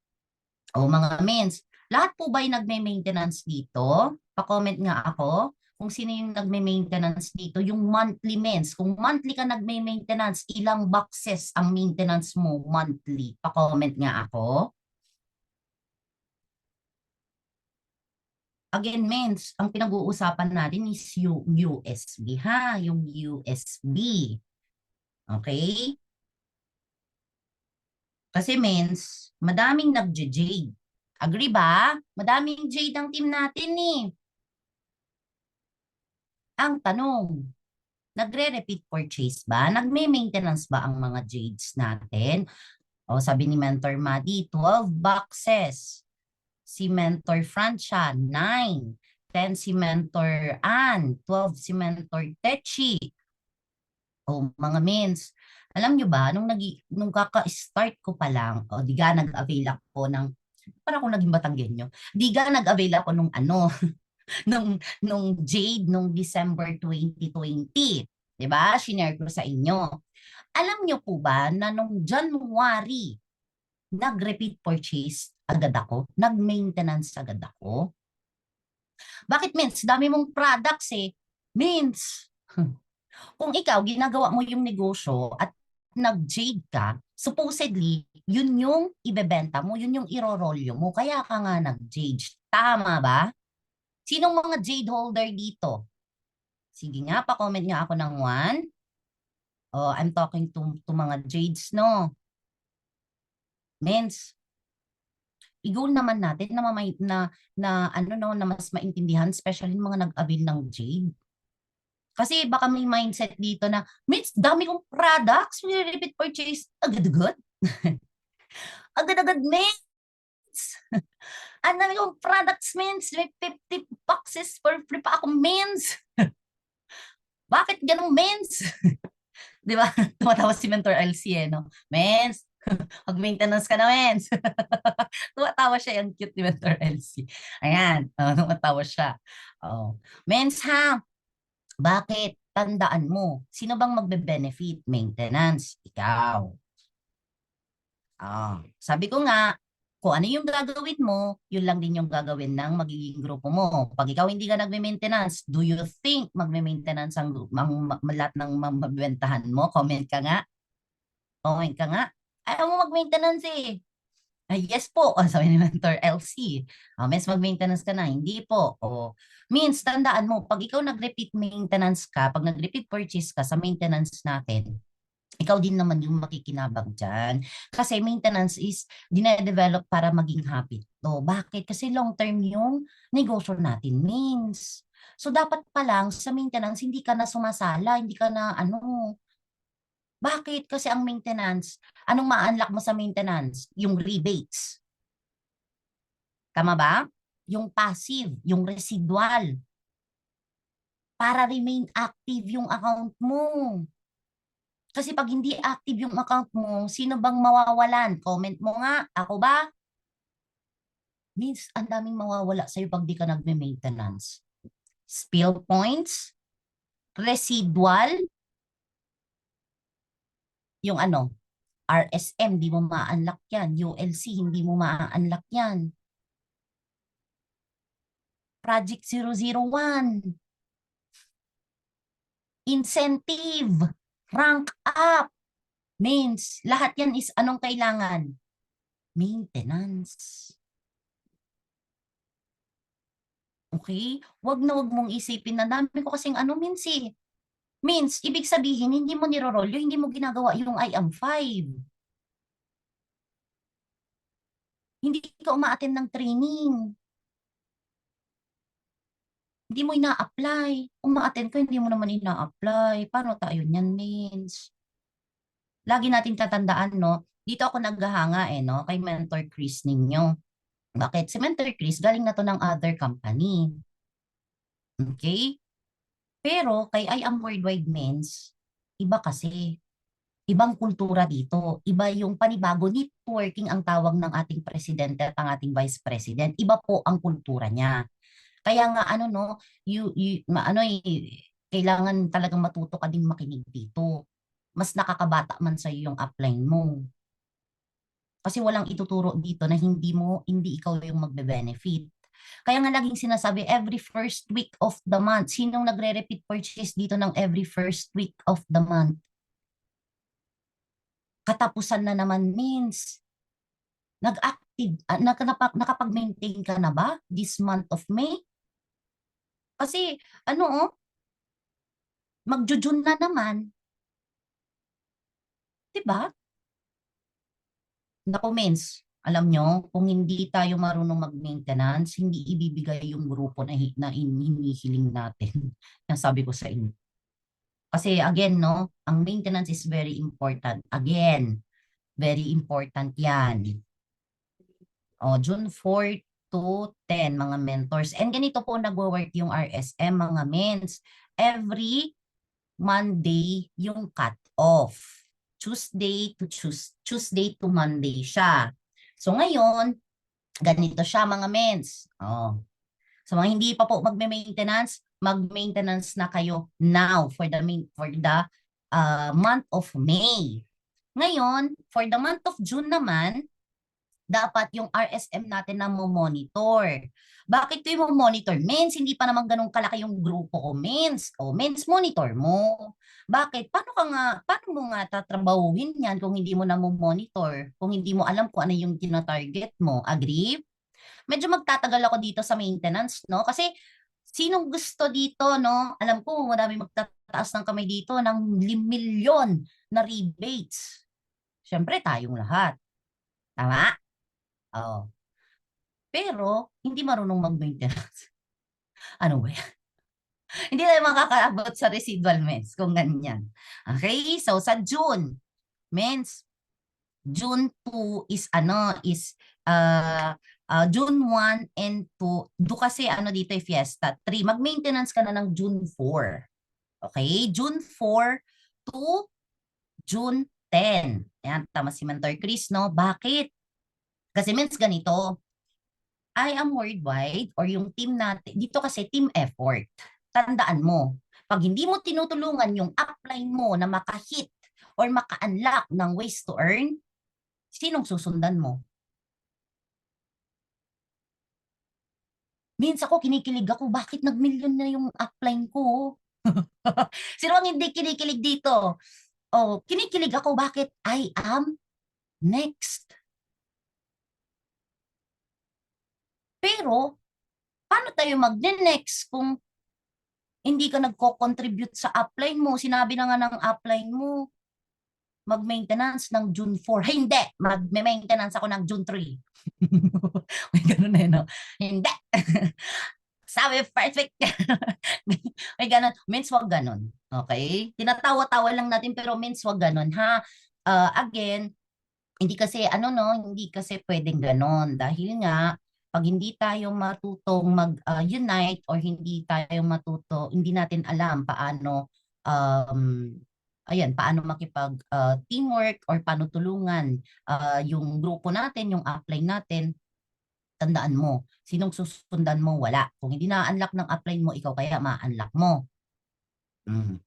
[SPEAKER 1] O mga mens, lahat po ba yung nagme-maintenance dito? Pa-comment nga ako kung sino yung nagme-maintenance dito, yung monthly mens. Kung monthly ka nagme-maintenance, ilang boxes ang maintenance mo monthly? Pa-comment nga ako. Again, mens, ang pinag-uusapan natin is yung USB ha, yung USB. Okay? Kasi mens, madaming nagje-jade. Agree ba? Madaming jade ang team natin eh. Ang tanong, nagre-repeat purchase ba? Nagme-maintenance ba ang mga jades natin? O sabi ni Mentor Madi, 12 boxes. Si Mentor Francia, 9. 10 si Mentor Ann, 12 si Mentor Techi. O mga mins, alam nyo ba, nung kaka-start ko pa lang, o diga nag-avail ako ng, parang ako naging Batanggenyo, diga nag-avail ako nung ano, nung Jade nung December 2020. 'Di ba? Shinare ko sa inyo. Alam niyo po ba na nung January, nag-repeat purchase agad ako? Nag-maintenance agad ako? Bakit, Mins? Dami mong products eh. Mins, kung ikaw, ginagawa mo yung negosyo at nag-jade ka, supposedly, yun yung ibebenta mo, yun yung irorolyo mo. Kaya ka nga nag-jade. Tama ba? Sinong mga jade holder dito? Sige nga, pa-comment nga ako ng 1. Oh, I'm talking to mga jades, no? Mens, i-goal naman natin na, ano no, na mas maintindihan, especially mga nag-avail ng jade. Kasi baka may mindset dito na, Mens, dami kong products, may repeat purchase, agad-agad. Agad-agad, Mens. Ang dami kong products, Mens. May 50 boxes for free pa ako, Mens. Bakit ganun, Mens? Di ba? Tumatawa si Mentor LC eh, no? Mens, mag-maintenance ka na, Mens. Tumatawa siya, yung cute ni Mentor LC. Ayan, tumatawa siya. Oh. Mens ha, bakit? Tandaan mo, sino bang magbe-benefit? Maintenance, ikaw. Sabi ko nga, kung ano yung gagawin mo, yun lang din yung gagawin ng magiging grupo mo. Pag ikaw hindi ka nagme-maintenance, do you think magme-maintenance lahat ng mabibentahan mo? Comment ka nga. Comment ka nga. Ayaw mo mag-maintenance eh. Ay, yes po. Sabi ni Mentor LC. Mas mag-maintenance ka na. Hindi po. Means, tandaan mo, pag ikaw nag-repeat maintenance ka, pag nag-repeat purchase ka sa maintenance natin, ikaw din naman yung makikinabang dyan. Kasi maintenance is dine-develop para maging habit. Bakit? Kasi long-term yung negosyo natin means. So, dapat pa lang sa maintenance, hindi ka na sumasala, hindi ka na bakit? Kasi ang maintenance, anong ma-unlock mo sa maintenance? Yung rebates. Tama ba? Yung passive, yung residual. Para remain active yung account mo. Kasi pag hindi active yung account mo, sino bang mawawalan? Comment mo nga. Ako ba? means ang daming mawawala sa'yo pag di ka nagme-maintenance. Spill points, residual, yung ano, RSM, di mo ma-unlock yan. ULC, hindi mo ma-unlock yan. Project 001, incentive, rank up, means lahat yan is anong kailangan? Maintenance. Okay? Wag mong isipin na dami ko kasing ano means eh. Means, ibig sabihin, hindi mo nirorolyo, hindi mo ginagawa yung I am 5. Hindi ka umaattend ng training. Hindi mo ina-apply. Umaattend ka, hindi mo naman ina-apply. Paano tayo niyan, means? Lagi natin tatandaan, no? Dito ako naghahanga no? Kay Mentor Chris ninyo. Bakit? Si Mentor Chris, galing na to ng other company. Okay? Pero kay I Am Worldwide Means, iba kasi. Ibang kultura dito. Iba yung panibago, networking ang tawag ng ating presidente at ang ating vice president. Iba po ang kultura niya. Kaya nga ano no, kailangan talagang matuto ka din makinig dito. Mas nakakabata man sa yung upline mo. Kasi walang ituturo dito na hindi ikaw yung magbe-benefit. Kaya nga laging sinasabi, every first week of the month, sinong nagre-repeat purchase dito ng every first week of the month? Katapusan na naman means, nakapag-maintain ka na ba this month of May? Kasi, ano magjo-June na naman, 'di ba? Naku, mens, alam nyo, kung hindi tayo marunong mag-maintenance, hindi ibibigay yung grupo na hinihiling natin. Yan sabi ko sa inyo. Kasi again, no, ang maintenance is very important. Again, very important yan. O, June 4 to 10, mga mentors. And ganito po nagwo-work yung RSM, mga mens. Every Monday yung cut-off. Tuesday to Monday siya. So ngayon, ganito siya mga mens. Oh. So mga hindi pa po magme-maintenance, mag-maintenance na kayo now for the month of May. Ngayon, for the month of June naman, dapat yung RSM natin na mo-monitor. Bakit ko yung monitor? Mens, hindi pa naman ganun kalaki yung grupo ko, mens. O, mens, monitor mo. Bakit? Paano mo nga tatrabahuhin yan kung hindi mo na mo-monitor? Kung hindi mo alam kung ano yung tinatarget mo. Agree? Medyo magtatagal ako dito sa maintenance, no? Kasi sinong gusto dito, no? Alam ko, marami magtataas ng kamay dito ng milyon na rebates. Siyempre, tayong lahat. Tama? Oo. Pero, hindi marunong mag-maintenance. Ano ba yan? Hindi tayo makakaabot sa residual mens kung ganyan. Okay? So, sa June, mens, June 2 is June 1 and 2. Do kasi ano dito ay fiesta. 3. Mag-maintenance ka na ng June 4. Okay? June 4 to June 10. Ayan, tama si Mentor Chris, no? Bakit? Kasi means ganito, I Am Worldwide or yung team natin, dito kasi team effort. Tandaan mo, pag hindi mo tinutulungan yung upline mo na makahit or maka-unlock ng ways to earn, sinong susundan mo? Minsan ako kinikilig ako, bakit nag-million na yung upline ko? Sino ang hindi kinikilig dito? Oh, kinikilig ako, bakit I am next. Pero, paano tayo mag-next kung hindi ka nagko-contribute sa upline mo? Sinabi na nga ng upline mo, mag-maintenance ng June 4. Ay, hindi. Mag-maintenance ako ng June 3. May ganun na yun, no? Hindi. Sabi, perfect. May ganun. Means, wag ganun. Okay? Tinatawa-tawa lang natin, pero means, wag ganun, ha? Again, hindi kasi, ano, no? Hindi kasi pwedeng ganun. Dahil nga, pag hindi tayo matutong mag-unite or hindi tayo matuto, hindi natin alam paano paano makipag teamwork or paano tulungan yung grupo natin, yung upline natin. Tandaan mo, sinong susundan mo, wala. Kung hindi na-unlock ng upline mo, ikaw kaya ma-unlock mo. Mm.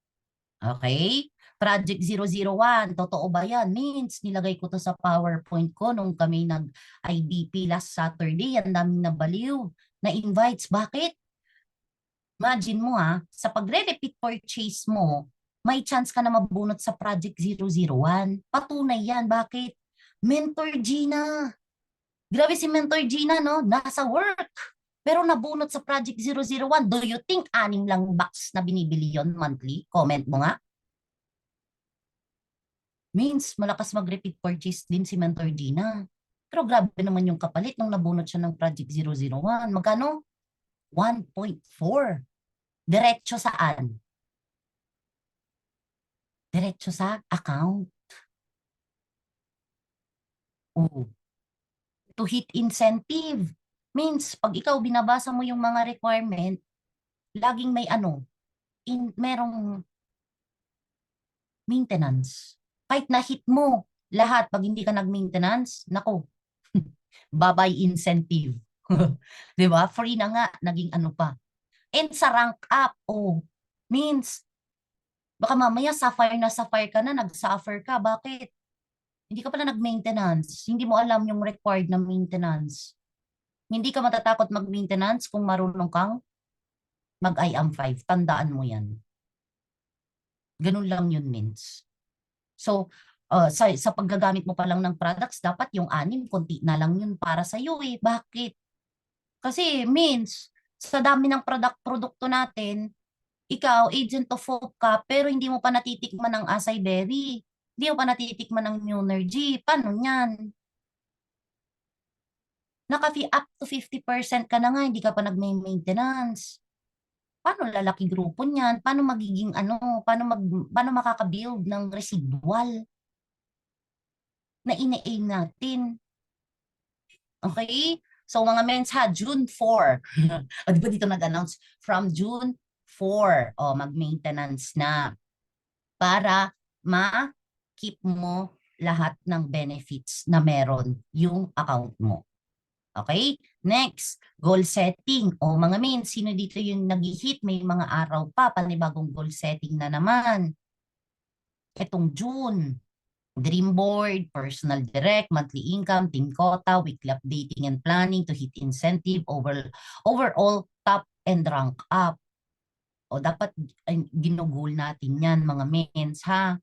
[SPEAKER 1] Okay? Project 001, totoo ba yan? Means, nilagay ko to sa PowerPoint ko nung kami nag-IDP last Saturday. Ang daming nabaliw na invites. Bakit? Imagine mo sa pagre-repeat purchase mo, may chance ka na mabunot sa Project 001. Patunay yan. Bakit? Mentor Gina. Grabe si Mentor Gina, no? Nasa work. Pero nabunot sa Project 001. Do you think 6 lang box na binibili yon monthly? Comment mo nga. Means malakas mag-repeat purchase din si Mentor Gina. Pero grabe naman yung kapalit nung nabunot siya ng Project 001. Magkano? 1.4. Diretso saan? Diretso sa account. Oh. To hit incentive. Means pag ikaw binabasa mo yung mga requirement, laging may merong maintenance. Kahit na-hit mo lahat, pag hindi ka nag-maintenance, nako, babay incentive. Di ba? Free na nga, naging ano pa. And sa rank up, means, baka mamaya sapphire na sapphire ka na, nag-suffer ka. Bakit? Hindi ka pala nag-maintenance. Hindi mo alam yung required na maintenance. Hindi ka matatakot mag-maintenance kung marunong kang mag-IAM5. Tandaan mo yan. Ganun lang yun, means. So, sa paggagamit mo pa lang ng products, dapat yung 6, konti na lang yun para sa iyo eh. Bakit? Kasi means, sa dami ng produkto natin, ikaw, agent of hope ka, pero hindi mo pa natitikman ng acai berry. Hindi mo pa natitikman ng Nunergy. Paano yan? Up to 50% ka na nga, hindi ka pa nag-maintenance. Paano lalaki grupo niyan? Paano magiging paano makaka-build ng residual na ine-aim natin? Okay? So mga mens June 4. O, di ba dito nag-announce? From June 4, mag-maintenance na para ma-keep mo lahat ng benefits na meron yung account mo. Okay? Next, goal setting. O mga men, sino dito yung nag-hit? May mga araw pa, panibagong goal setting na naman. Etong June, dream board, personal direct, monthly income, team quota, weekly updating and planning to hit incentive, overall top and rank up. O dapat ginugol natin yan mga mens ha.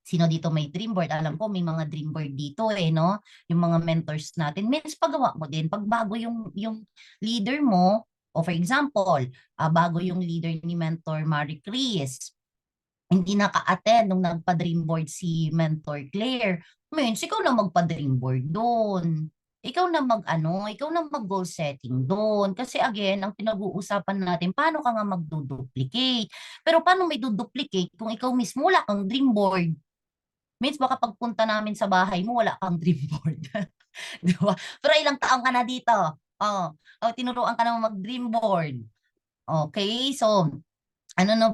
[SPEAKER 1] Sino dito may dream board? Alam ko may mga dream board dito no? Yung mga mentors natin. Means paggawa mo din. Pag bago yung leader mo, o for example, bago yung leader ni Mentor Marie Chris, hindi naka-attend nung nagpa-dream board si Mentor Claire, means ikaw na magpa-dream board doon. Ikaw na ikaw na mag-goal setting doon. Kasi again, ang pinag-uusapan natin, paano ka nga mag-duplicate? Pero paano may duplicate kung ikaw mismo wala kang dream board? Means baka pagpunta namin sa bahay mo, wala kang dream board. Di ba? Pero ilang taong ka na dito? Tinuruan ka na mag-dream board. Okay, so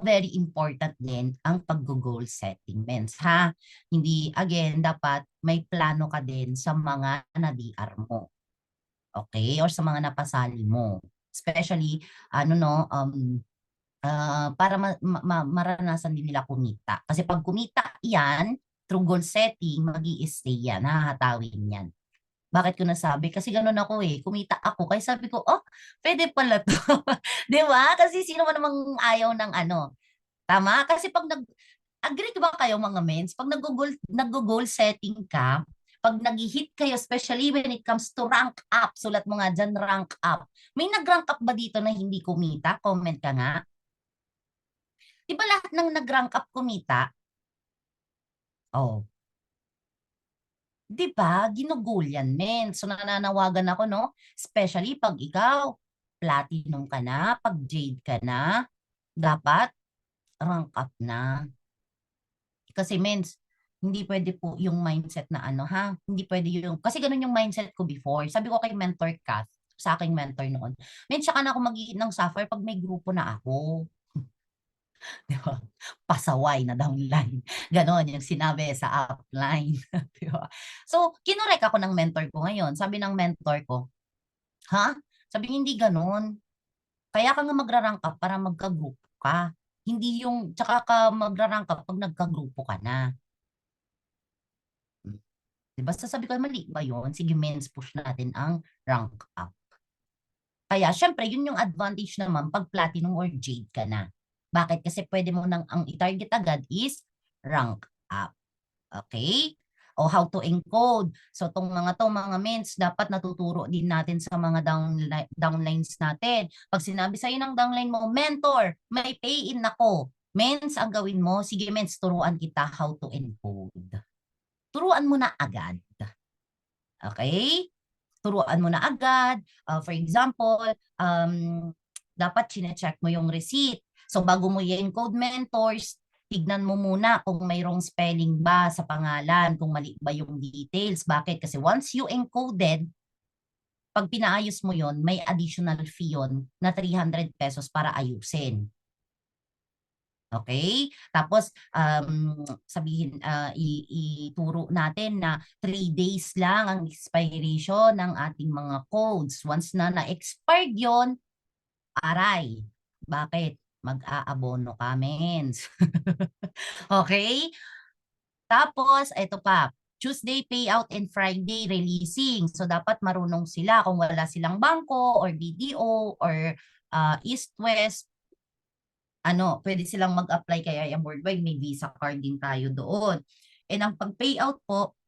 [SPEAKER 1] very important din ang pag-goal setting, mens, ha? Hindi, again, dapat may plano ka din sa mga na-DR mo. Okay? Or sa mga napasali mo. Especially, para maranasan din nila kumita. Kasi pag kumita yan, through goal setting, mag-i-stay yan, hahatawin yan. Bakit ko nasabi? Kasi ganun ako kumita ako. Kaya sabi ko, pwede pala to. Di ba? Kasi sino man namang ayaw ng Tama? Kasi pag agree ba kayo mga mens? Pag nag-goal setting ka, pag nag-hit kayo, especially when it comes to rank up, sulat mo nga dyan, rank up. May nag-rank up ba dito na hindi kumita? Comment ka nga. Di ba lahat ng nag-rank up kumita? Oh. Di ba? Ginugol yan, men. So nananawagan ako, no? Especially pag ikaw, platinum ka na, pag jade ka na, dapat rank up na. Kasi mens, hindi pwede po yung mindset na hindi pwede yung, kasi ganun yung mindset ko before. Sabi ko kay Mentor Kath, sa aking mentor noon, men, saka na ako mag-iit ng suffer pag may grupo na ako. Di ba? Pasaway na downline. Ganon yung sinabi sa upline. Di ba? So, kinorek ako ng mentor ko ngayon. Sabi ng mentor ko, Ha? Sabi niya, hindi gano'n. Kaya ka nga magra-rank up para magka-group ka. Hindi yung, tsaka ka magra-rank up pag nagka-grupo ka na. Diba? Sasabi ko, mali ba yun? Sige, men's push natin ang rank up. Kaya, syempre, yun yung advantage naman pag platinum or jade ka na. Bakit? Kasi pwede mo nang ang i-target agad is rank up. Okay? O how to encode. So, tong mga mens, dapat natuturo din natin sa mga downlines natin. Pag sinabi sa'yo ng downline mo, mentor, may pay-in ako. Mens, ang gawin mo, sige mens, turuan kita how to encode. Turuan mo na agad. Okay? Turuan mo na agad. For example, dapat chine-check mo yung receipt. So bago mo i-encode mentors, tignan mo muna kung mayroong spelling ba sa pangalan, kung mali ba yung details. Bakit? Kasi once you encoded, pag pinaayos mo yon, may additional fee yon na 300 pesos para ayusin. Okay? Tapos sabihin ituro natin na 3 days lang ang expiration ng ating mga codes. Once na na-expired 'yon, aray. Bakit? Mag-aabono ka, mens. Okay? Tapos ito pa, Tuesday payout and Friday releasing. So dapat marunong sila kung wala silang bangko or BDO or East-West, pwede silang mag-apply kaya yung worldwide, may visa card din tayo doon. And ang pag-payout po,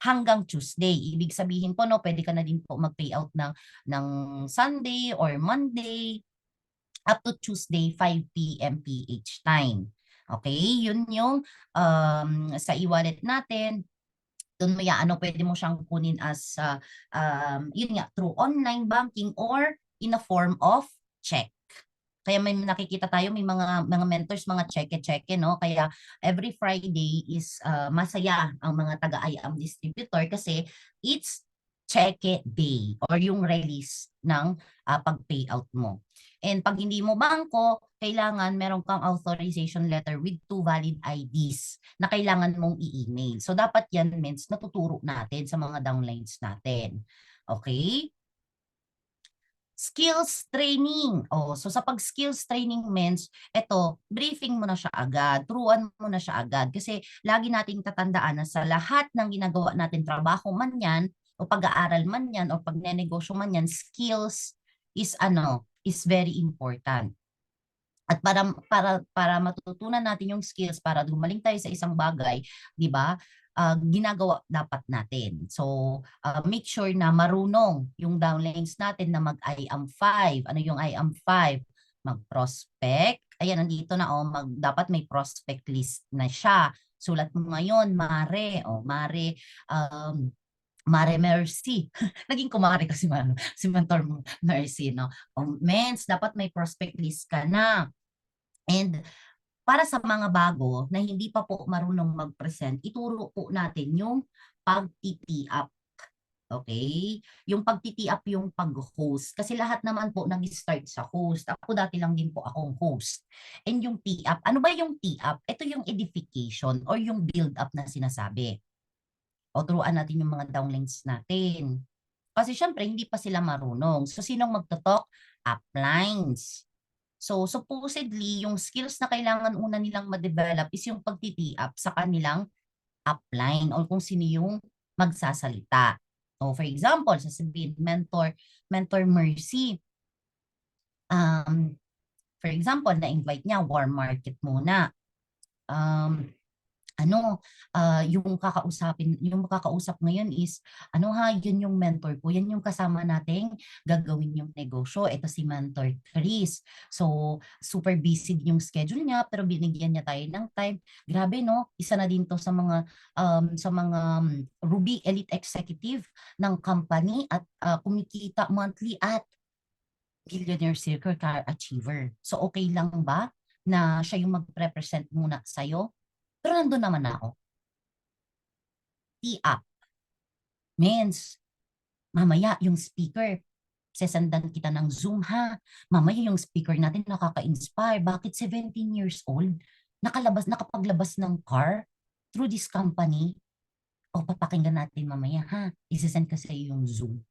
[SPEAKER 1] hanggang Tuesday. Ibig sabihin po, no, pwede ka na din po mag-payout ng Sunday or Monday up to Tuesday, 5 p.m. PH time. Okay, yun yung sa e-wallet natin. Doon mo pwede mo siyang kunin as, yun nga, through online banking or in a form of check. Kaya may nakikita tayo, may mga mentors, mga cheque-cheque, no? Kaya every Friday is masaya ang mga taga-IAM distributor kasi it's cheque day or yung release ng pag-payout mo. And pag hindi mo bangko, kailangan meron kang authorization letter with 2 valid IDs na kailangan mong i-email. So dapat yan means natuturo natin sa mga downlines natin. Okay? Skills training. So sa pag-skills training means, briefing mo na siya agad, turuan mo na siya agad. Kasi lagi nating tatandaan na sa lahat ng ginagawa natin, trabaho man yan, o pag-aaral man yan, o pagnenegosyo man yan, skills is very important. At para matutunan natin yung skills, para gumaling tayo sa isang bagay, 'di ba? Ginagawa dapat natin. So, make sure na marunong yung downlines natin na mag-IAM 5. Ano yung IAM 5? Mag-prospect. Ayan, nandito na, dapat may prospect list na siya. Sulat mo ngayon, Mare. Mare, Mare Mercy. Naging kumare kasi si Mentor Mercy, no? Mens, dapat may prospect list ka na. And para sa mga bago na hindi pa po marunong mag-present, ituro po natin yung pag-tee up. Okay? Yung pag-tee up, yung pag-host. Kasi lahat naman po nag-start sa host. Ako dati lang din po akong host. And yung tee up, ano ba yung tee up? Ito yung edification or yung build up na sinasabi. O turuan natin yung mga downlines natin. Kasi syempre, hindi pa sila marunong. So, sinong magtotalk? Uplines. So, supposedly, yung skills na kailangan una nilang ma-develop is yung pag-tee up sa kanilang upline o kung sino yung magsasalita. O for example, sasabihin, Mentor Mercy. For example, na-invite niya, warm market muna. Yung makakausap ngayon is, yun yung mentor ko, yan yung kasama nating gagawin yung negosyo. Ito si Mentor Chris. So, super busy din yung schedule niya, pero binigyan niya tayo ng time. Grabe, no? Isa na din to sa mga Ruby Elite Executive ng company at kumikita monthly at Billionaire Circle Car Achiever. So, okay lang ba na siya yung mag-represent muna sa'yo? Pero nandun naman ako. Tee up. Means, mamaya yung speaker, sesandan kita ng Zoom ha. Mamaya yung speaker natin nakaka-inspire. Bakit 17 years old? Nakapaglabas ng car through this company. O papakinggan natin mamaya ha. Isesend ka sa yung Zoom.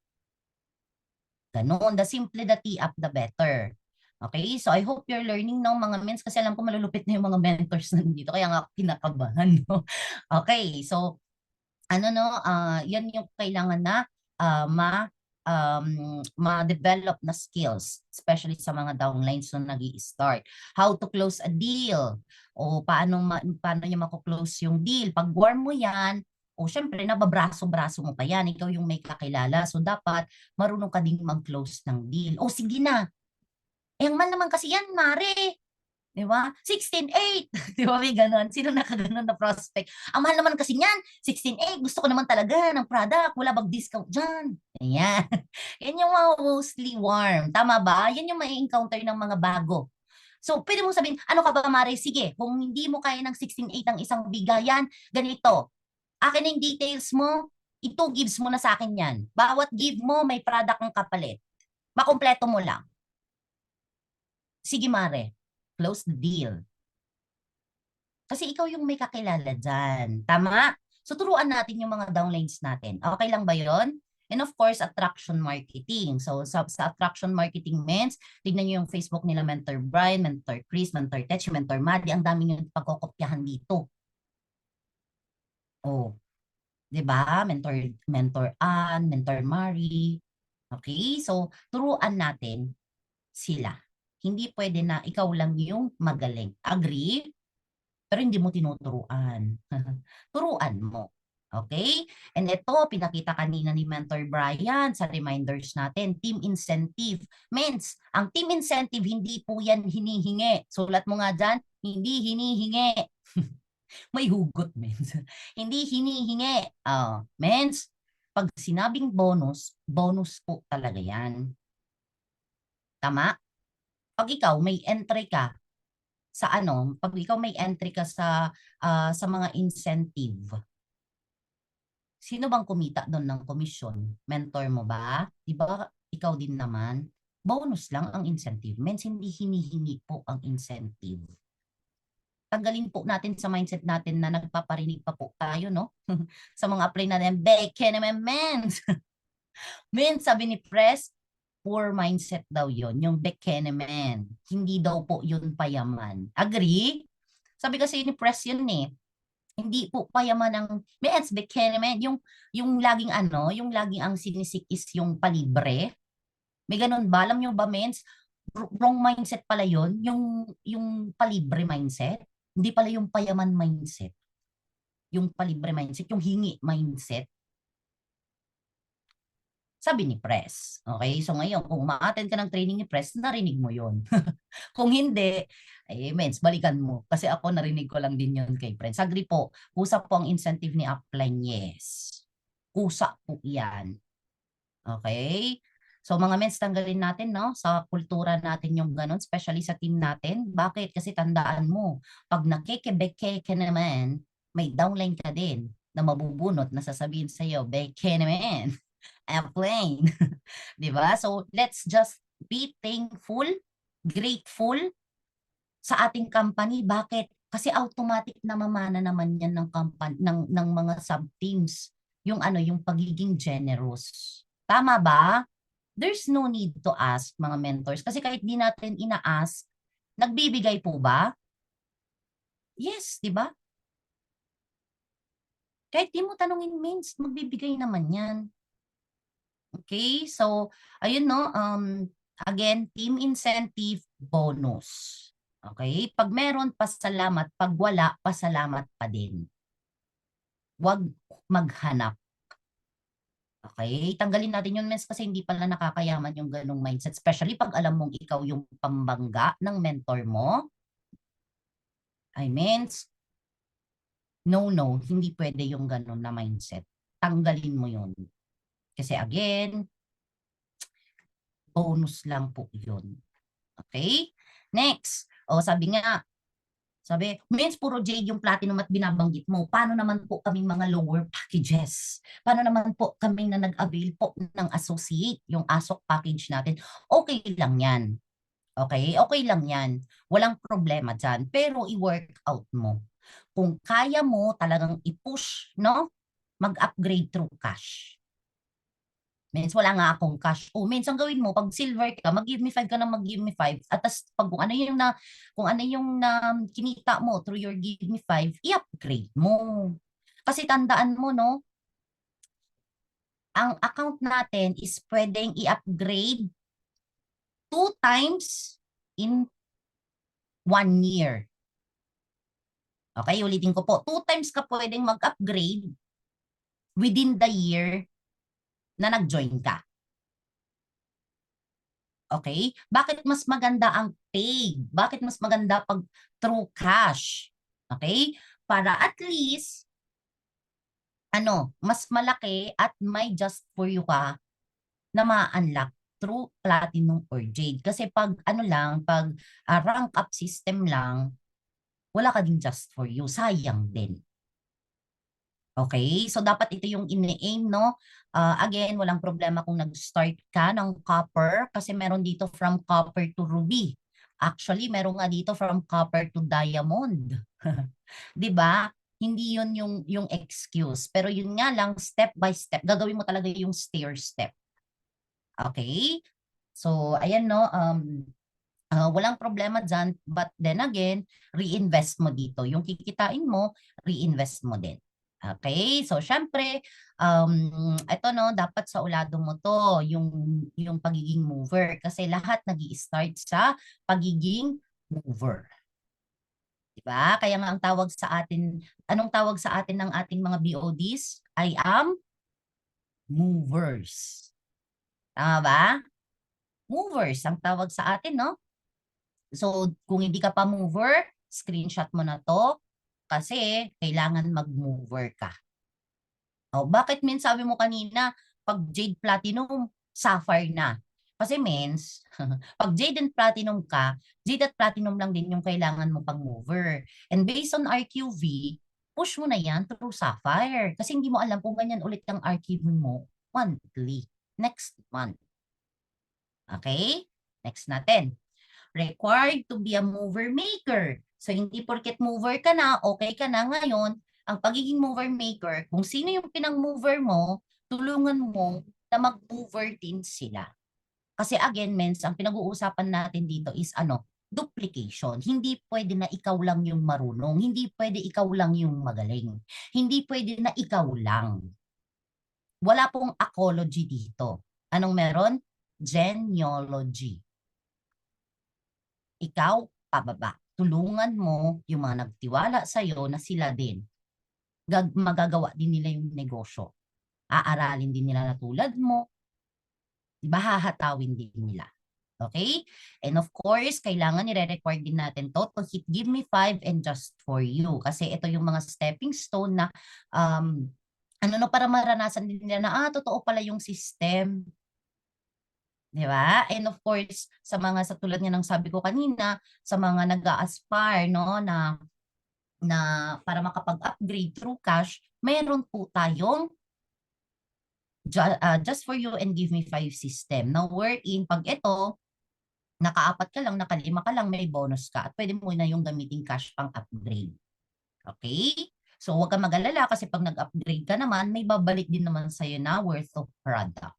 [SPEAKER 1] Ganon. The simpler the tea up, the better. Okay? So I hope you're learning no mga mens kasi alam ko malulupit na yung mga mentors nandito kaya nga ako kinakabahan. No? Okay. So ano no, yan yung kailangan na ma-develop na skills, especially sa mga downlines na nag-i-start. How to close a deal, o paano niya mako-close yung deal. Pag warm mo yan, o syempre nababraso-braso mo pa yan, ikaw yung may kakilala. So dapat marunong ka ding mag-close ng deal. O sige na, ang mahal naman kasi yan, Mare. Di ba? 16.8. Di ba may ganon? Sino nakaganon na prospect? Ang mahal naman kasi niyan, 16.8. Gusto ko naman talaga ng product. Wala bang discount dyan? Ayan. Yan yung mga mostly warm. Tama ba? Yan yung mai-encounter ng mga bago. So, pwede mo sabihin, ano ka ba, Mare? Sige, kung hindi mo kaya ng 16.8 ang isang bigayan, ganito. Akin na yung details mo, ito gives mo na sa akin yan. Bawat give mo, may product ng kapalit. Makompleto mo lang. Sige, Mare. Close the deal. Kasi ikaw yung may kakilala dyan. Tama? So, turuan natin yung mga downlines natin. Okay lang ba yon? And of course, attraction marketing. So, sa attraction marketing means, tignan nyo yung Facebook nila, Mentor Brian, Mentor Chris, Mentor Tech, Mentor Maddie. Ang dami yung pagkokopyahan dito. Oh, di ba? Mentor Ann, Mentor Marie. Okay? So, turuan natin sila. Hindi pwede na ikaw lang yung magaling. Agree? Pero hindi mo tinuturuan. Turuan mo. Okay? And ito, pinakita kanina ni Mentor Brian sa reminders natin, team incentive. Means, ang team incentive, hindi po yan hinihingi. Sulat mo nga dyan, hindi hinihingi. May hugot, means. Hindi hinihingi. Means, pag sinabing bonus, bonus po talaga yan. Tama? Pag ikaw may entry ka, sa ano, pag ikaw may entry ka sa mga incentive, sino bang kumita doon ng komisyon? Mentor mo ba? Di ba ikaw din naman? Bonus lang ang incentive. Means hindi hinihingi po ang incentive. Tanggalin po natin sa mindset natin na nagpaparinig pa po tayo, no? Sa mga apply natin, beke naman, mens. Mens, sabi ni Press, poor mindset daw yon, yung Bekenemen. Hindi daw po yun payaman. Agree? Sabi kasi ni Press yun eh. Hindi po payaman ang Mens Bekenemen. Yung laging ano, yung laging ang sinisik is yung palibre. May ganun ba? Alam nyo ba, Mens? Wrong mindset pala yun. Yung palibre mindset. Hindi pala yung payaman mindset. Yung palibre mindset, yung hingi mindset. Sabi ni Press. Okay? So ngayon, kung ma-attend ka ng training ni Press, narinig mo yon. Kung hindi, eh, mens, balikan mo. Kasi ako narinig ko lang din yon kay Press. Agree po, kusa po ang incentive ni Upline, yes. Kusa po yan. Okay? So mga mens, tanggalin natin no, sa kultura natin yung ganun, especially sa team natin. Bakit? Kasi tandaan mo, pag nakikibeke ka naman, may downline ka din na mabubunot na sasabihin sa'yo, beke naman. Airplane. 'Di ba? So let's just be thankful, grateful sa ating company. Bakit? Kasi automatic na mamana naman 'yan ng company ng mga sub-teams. Yung ano, yung pagiging generous. Tama ba? There's no need to ask mga mentors kasi kahit di natin ina-ask, nagbibigay po ba? Yes, 'di ba? Kahit di mo tanungin means magbibigay naman 'yan. Okay, so ayun no, again, team incentive bonus. Okay, pag meron, pasalamat. Pag wala, pasalamat pa din. Huwag maghanap. Okay, tanggalin natin yun, mens, kasi hindi pala nakakayaman yung ganong mindset. Especially pag alam mong ikaw yung pambangga ng mentor mo. I mean, no, hindi pwede yung ganon na mindset. Tanggalin mo yun. Kasi again, bonus lang po yun. Okay? Next. O sabi nga, means puro Jade yung platinum at binabanggit mo. Paano naman po kaming mga lower packages? Paano naman po kami na nag-avail po ng associate, yung ASOC package natin? Okay lang yan. Okay? Okay lang yan. Walang problema dyan. Pero i-work out mo. Kung kaya mo talagang i-push, no? Mag-upgrade through cash. Means wala nga akong cash. Oh, means ang gawin mo, pag silver ka, mag-give me 5 ka na mag-give me 5. At tas pag kung ano yung na kinita mo through your give me 5, i-upgrade mo. Kasi tandaan mo, no, ang account natin is pwedeng i-upgrade 2 times in 1 year. Okay, ulitin ko po. 2 times ka pwedeng mag-upgrade within the year na nag-join ka. Okay? Bakit mas maganda ang paid? Bakit mas maganda pag through cash? Okay? Para at least, mas malaki at may just for you ka na ma-unlock through platinum or jade. Kasi pag pag rank up system lang, wala ka din just for you. Sayang din. Okay? So, dapat ito yung ini-aim, no? Again, walang problema kung nag-start ka ng copper kasi meron dito from copper to ruby. Actually, meron nga dito from copper to diamond. 'Di ba? Hindi yun yung excuse. Pero yun nga lang, step by step. Gagawin mo talaga yung stair step. Okay? So, ayan, no? Walang problema dyan. But then again, reinvest mo dito. Yung kikitain mo, reinvest mo din. Okay? So, syempre, ito no, dapat sa ulado mo to, yung pagiging mover. Kasi lahat nag-i-start sa pagiging mover. Diba? Kaya nga ang tawag sa atin, anong tawag sa atin ng ating mga BODs? I am movers. Tama ba? Movers ang tawag sa atin, no? So, kung hindi ka pa mover, screenshot mo na to kasi kailangan mag-mover ka. Oh, bakit sabi mo kanina, pag Jade Platinum, Sapphire na? Kasi pag Jade and Platinum ka, Jade at Platinum lang din yung kailangan mo pang mover. And based on RQV, push mo na yan through Sapphire. Kasi hindi mo alam kung ganyan ulit ang RQV mo monthly. Next month. Okay? Next natin. Required to be a mover maker. So, hindi porket mover ka na, okay ka na ngayon, ang pagiging mover maker, kung sino yung pinang-mover mo, tulungan mo na mag-mover din sila. Kasi again, ang pinag-uusapan natin dito is duplication. Hindi pwede na ikaw lang yung marunong. Hindi pwede ikaw lang yung magaling. Hindi pwede na ikaw lang. Wala pong ecology dito. Anong meron? Genealogy. Ikaw, pababa. Tulungan mo yung mga nagtiwala sa'yo na sila din. Magagawa din nila yung negosyo. Aaralin din nila na tulad mo. Diba? Hahatawin din nila. Okay? And of course, kailangan nire-record din natin to hit give me 5 and just for you. Kasi ito yung mga stepping stone na para maranasan din nila na totoo pala yung system. Di ba? And of course, sa tulad nga ng sabi ko kanina, sa mga nag-a-aspire no, na para makapag-upgrade through cash, mayroon po tayong just for you and give me 5 system. Now, wherein, pag ito, naka-4 ka lang, naka-5 ka lang, may bonus ka. At pwede mo na yung gamitin cash pang upgrade. Okay? So, huwag ka mag-alala kasi pag nag-upgrade ka naman, may babalik din naman sa'yo na worth of product.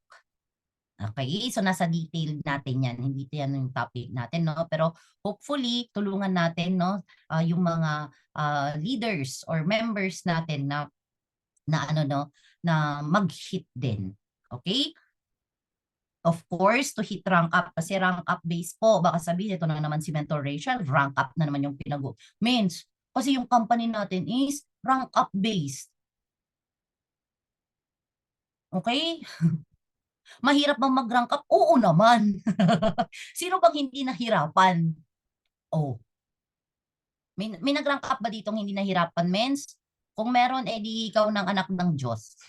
[SPEAKER 1] Okay, so nasa detail natin yan, hindi yan yung topic natin, no? Pero hopefully, tulungan natin, no, yung mga leaders or members natin na mag-hit din. Okay? Of course, to hit rank up, kasi rank up base po, baka sabihin, ito na naman si Mentor Rachel, rank up na naman yung means, kasi yung company natin is rank up based. Okay? Mahirap bang mag-rank up? Oo naman. Sino bang hindi nahirapan? Oh. May nag-rank up ba ditong hindi nahirapan, mens? Kung meron, di ikaw ng anak ng Diyos.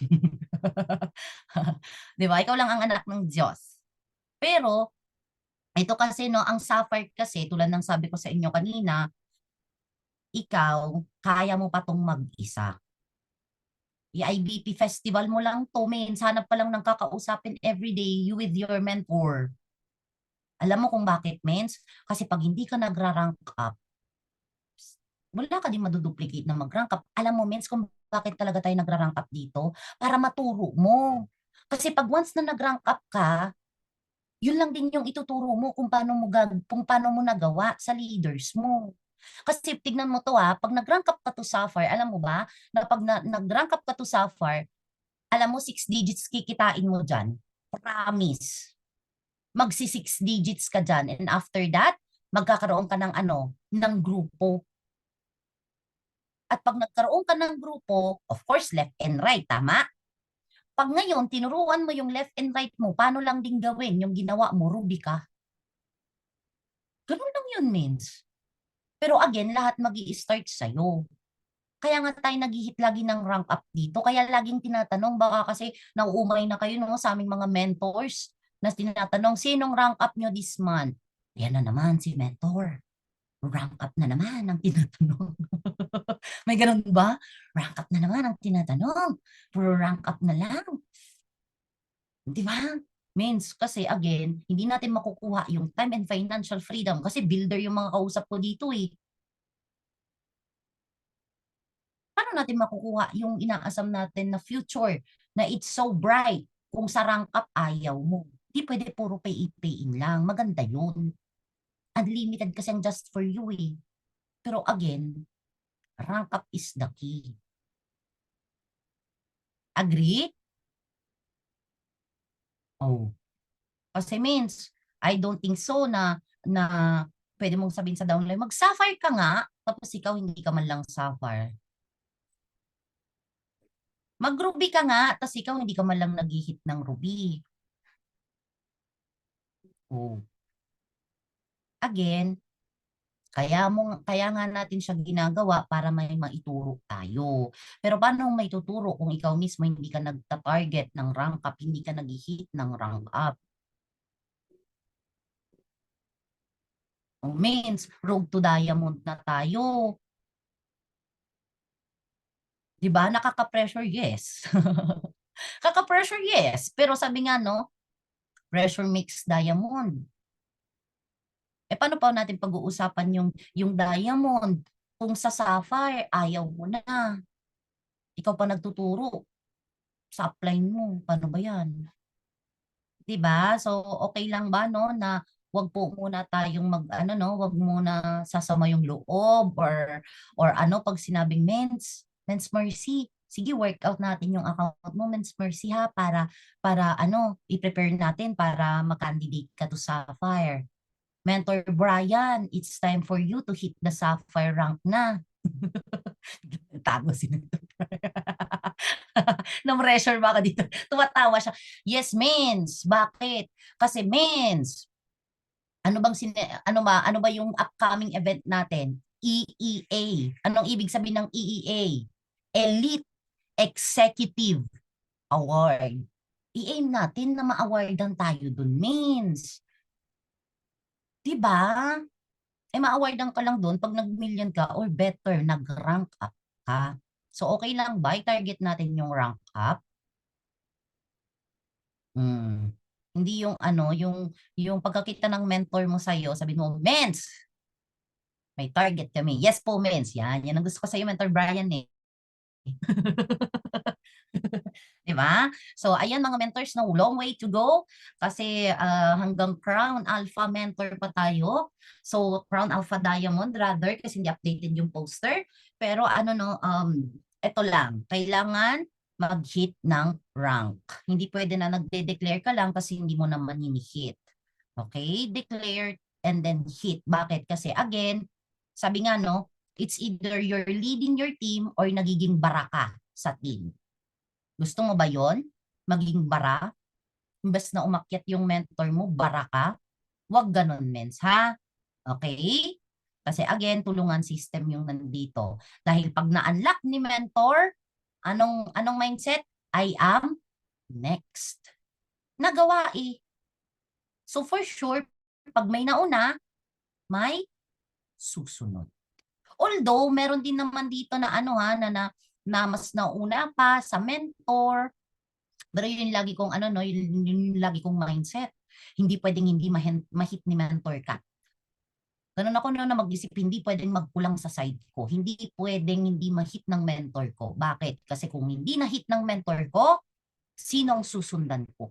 [SPEAKER 1] Di ba? Ikaw lang ang anak ng Diyos. Pero, ito kasi, no, ang Sapphire kasi, tulad ng sabi ko sa inyo kanina, ikaw, kaya mo pa tong mag-isa. I-IBP festival mo lang to, men. Hanap pa lang ng kakausapin everyday, you with your mentor. Alam mo kung bakit, mens? Kasi pag hindi ka nagra-rank up, wala ka din maduduplicate na mag-rank up. Alam mo, mens, kung bakit talaga tayo nagra-rank up dito? Para maturo mo. Kasi pag once na nag-rank up ka, yun lang din yung ituturo mo kung paano mo nagawa sa leaders mo. Kasi tignan mo to ha, pag nag-rank up ka to Sapphire, alam mo ba, na pag nag-rank up ka to Sapphire, alam mo 6 digits kikitain mo dyan. Promise. Magsi 6 digits ka dyan. And after that, magkakaroon ka ng ano, ng grupo. At pag nagkaroon ka ng grupo, of course, left and right, tama? Pag ngayon, tinuruan mo yung left and right mo, paano lang din gawin yung ginawa mo, Ruby ka. Ganun lang yun, means. Pero again, lahat mag start sa'yo. Kaya nga tayo naghihit lagi ng rank up dito. Kaya laging tinatanong, baka kasi nauumay na kayo no, sa aming mga mentors na tinatanong, sinong rank up nyo this month? Yan na naman si mentor. Rank up na naman ang tinatanong. May ganun ba? Rank up na naman ang tinatanong. Puro rank up na lang. Di ba? Means, kasi again, hindi natin makukuha yung time and financial freedom kasi builder yung mga kausap ko dito eh. Paano natin makukuha yung inaasam natin na future na it's so bright kung sa rank up ayaw mo? Di pwede puro pay-in lang. Maganda yun. Unlimited kasi ang just for you eh. Pero again, rank up is the key. Agree? Oh. Kasi means, I don't think so na pwede mong sabihin sa downline, mag-sapphire ka nga, tapos ikaw hindi ka man lang sapphire. Mag-ruby ka nga, tapos ikaw hindi ka man lang nag-hit ng ruby. Oh. Again, kaya nga natin siya ginagawa para may maituro tayo. Pero paano may tuturo kung ikaw mismo hindi ka nagta-target ng rank up, hindi ka nag-hit ng rank up? Means, road to diamond na tayo. Di ba? Nakaka-pressure, yes. Kaka-pressure, yes. Pero sabi nga, no, pressure makes diamond. Eh, paano pa natin pag-uusapan yung diamond? Kung sa sapphire, ayaw mo na. Ikaw pa nagtuturo sa upline mo. Paano ba yan? 'Di ba? So okay lang ba no na wag po muna tayong mag ano no, wag muna sasama yung loob or ano pag sinabing men's mercy. Sige, workout natin yung account mo, men's mercy ha, para ano, i-prepare natin para makandidate ka to Sapphire. Mentor Brian, it's time for you to hit the Sapphire rank na. Tago si Mentor. Na-pressure ba ka dito? Tumatawa siya. Yes, mens. Bakit? Kasi mens, ano ba yung upcoming event natin? EEA. Anong ibig sabihin ng EEA? Elite Executive Award. I-aim natin na ma-awardan tayo dun, mens. 'Di ba? Eh ma-awardan ka lang dun pag nag-million ka or better, nag-rank up ka. So okay lang ba? I-target natin yung rank up. Hmm. Hindi yung ano, yung pagkakita ng mentor mo sa'yo, sabi mo, Mens, may target kami. Yes po, Mens. Yan ang gusto ko sa'yo, Mentor Brian eh. 'Di ba? So, ayan mga mentors, no, long way to go kasi hanggang Crown Alpha mentor pa tayo. So, Crown Alpha Diamond rather kasi hindi updated yung poster. Pero ano no, ito lang, kailangan mag-hit ng rank. Hindi pwede na nagde-declare ka lang kasi hindi mo naman hini-hit. Okay? Declare and then hit. Bakit? Kasi again, sabi nga no, it's either you're leading your team or nagiging baraka sa team. Gusto mo ba yon? Maging bara? Imbes na umakyat yung mentor mo, bara ka? Huwag ganun, mens, ha? Okay? Kasi again, tulungan system yung nandito. Dahil pag na-unlock ni mentor, anong mindset? I am next. Nagawa eh. So for sure, pag may nauna, may susunod. Although, meron din naman dito na ano ha, na mas nauna pa sa mentor. Pero yun yung lagi kong ano no, yun yung lagi kong mindset. Hindi pwedeng hindi mahit ni mentor ka. Ganun ako na mag-isip, hindi pwedeng magkulang sa side ko. Hindi pwedeng hindi mahit ng mentor ko. Bakit? Kasi kung hindi na-hit ng mentor ko, Sino ang susundan ko?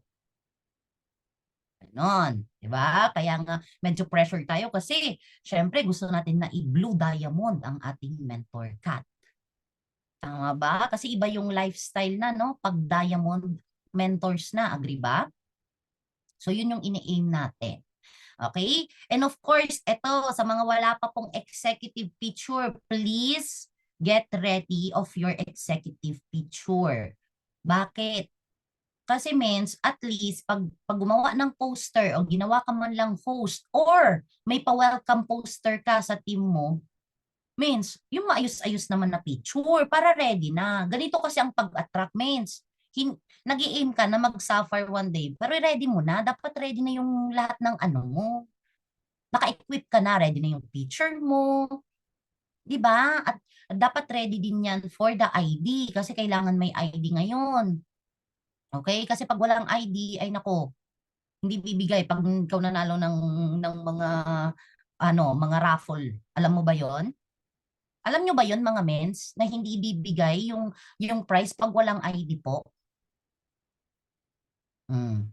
[SPEAKER 1] Ganon, di ba? Kaya nga medyo pressure tayo kasi syempre gusto natin na i-blue diamond ang ating mentor cat. Tama ba? Kasi iba yung lifestyle na, no? Pag diamond mentors na, agree ba? So yun yung ini-aim natin. Okay? And of course, ito sa mga wala pa pong executive picture, please get ready of your executive picture. Bakit? Kasi means, at least, pag gumawa ng poster o ginawa ka man lang host or may pa-welcome poster ka sa team mo, means, yung maayos-ayos naman na picture para ready na. Ganito kasi ang pag-attract means. Nag-i-aim ka na mag-suffer one day, pero ready mo na. Dapat ready na yung lahat ng ano mo. Naka-equip ka na, ready na yung picture mo. 'Di ba? At dapat ready din yan for the ID kasi kailangan may ID ngayon. Okay? Kasi pag walang ID, ay nako, hindi bibigay pag ikaw nanalo ng mga mga raffle. Alam mo ba 'yon? Alam nyo ba 'yon mga mens na hindi bibigay yung prize pag walang ID po? Hmm.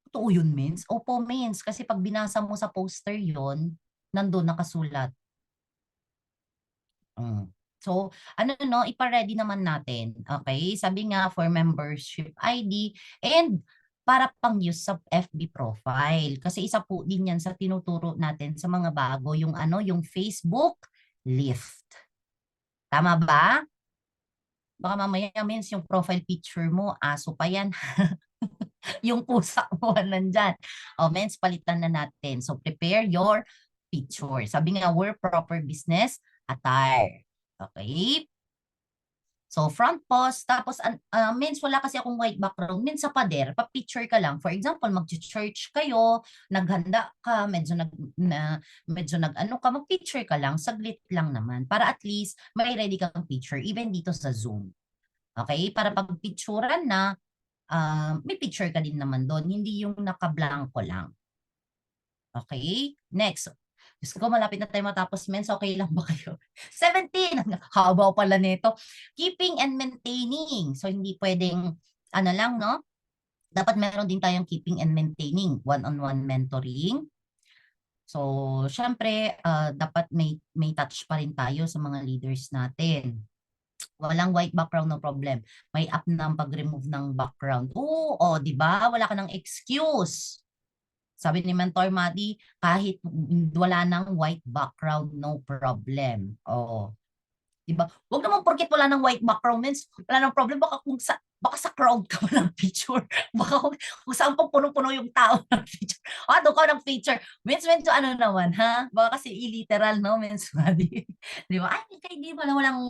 [SPEAKER 1] Totoo yun, mens? Opo, mens. Kasi pag binasa mo sa poster 'yon, nandun nakasulat. Mm. So, ano no, ipa-ready naman natin. Okay? Sabi nga for membership ID and para pang use sa FB profile. Kasi isa po din yan sa tinuturo natin sa mga bago, yung yung Facebook Lift. Tama ba? Baka mamaya means yung profile picture mo, aso pa yan. Yung pusa mo nandyan. O, means palitan na natin. So, prepare your picture. Sabi nga, wear proper business attire. Okay? So, front post, tapos, means wala kasi akong white background. Means sa pader, pa-picture ka lang. For example, mag-church kayo, naghanda ka, medyo nag-ano ka, mag-picture ka lang, saglit lang naman. Para at least, may ready kang picture, even dito sa Zoom. Okay? Para pag picturean na, may picture ka din naman doon. Hindi yung naka-blanco lang. Okay? Next. Diyos ko, malapit na tayo matapos, mens. Okay lang ba kayo? 17! Ang haba pala nito. Keeping and maintaining. So, hindi pwedeng, lang, no? Dapat meron din tayong keeping and maintaining. One-on-one mentoring. So, syempre, dapat may touch pa rin tayo sa mga leaders natin. Walang white background, no problem. May app ng pag-remove ng background. Oo, di ba? Wala ka ng excuse. Sabi ni Mentor Madi, kahit wala ng white background, no problem. Oo. Diba? Huwag naman porket wala ng white background means wala ng problem. Baka sa crowd ka pa ng picture. Baka kung saan pa puno-puno yung tao ng picture. Doon ka ng picture. Means medyo ano naman, ha? Baka kasi illiteral, no? Means di ba? Ay, hindi walang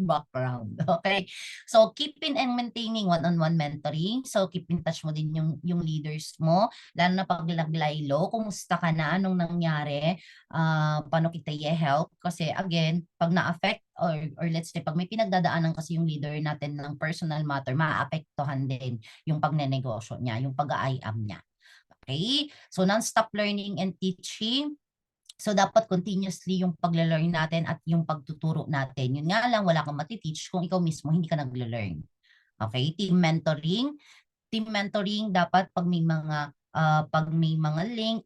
[SPEAKER 1] background. Okay? So, keeping and maintaining one-on-one mentoring. So, keep in touch mo din yung leaders mo. Lalo na pag naglaylo, kumusta ka na? Anong nangyari? Paano kita i-help? Kasi again, pag na-affect or let's say pag may pinagdadaanan kasi yung leader natin ng personal matter, maaapektuhan din yung pagnenegosyo niya, yung pag-i-am niya. Okay? So non-stop learning and teaching. So dapat continuously yung pagle-learn natin at yung pagtuturo natin. Yun nga lang, wala kang matiteach kung ikaw mismo hindi ka nagle-learn. Okay? Team mentoring. Team mentoring dapat pag may mga link,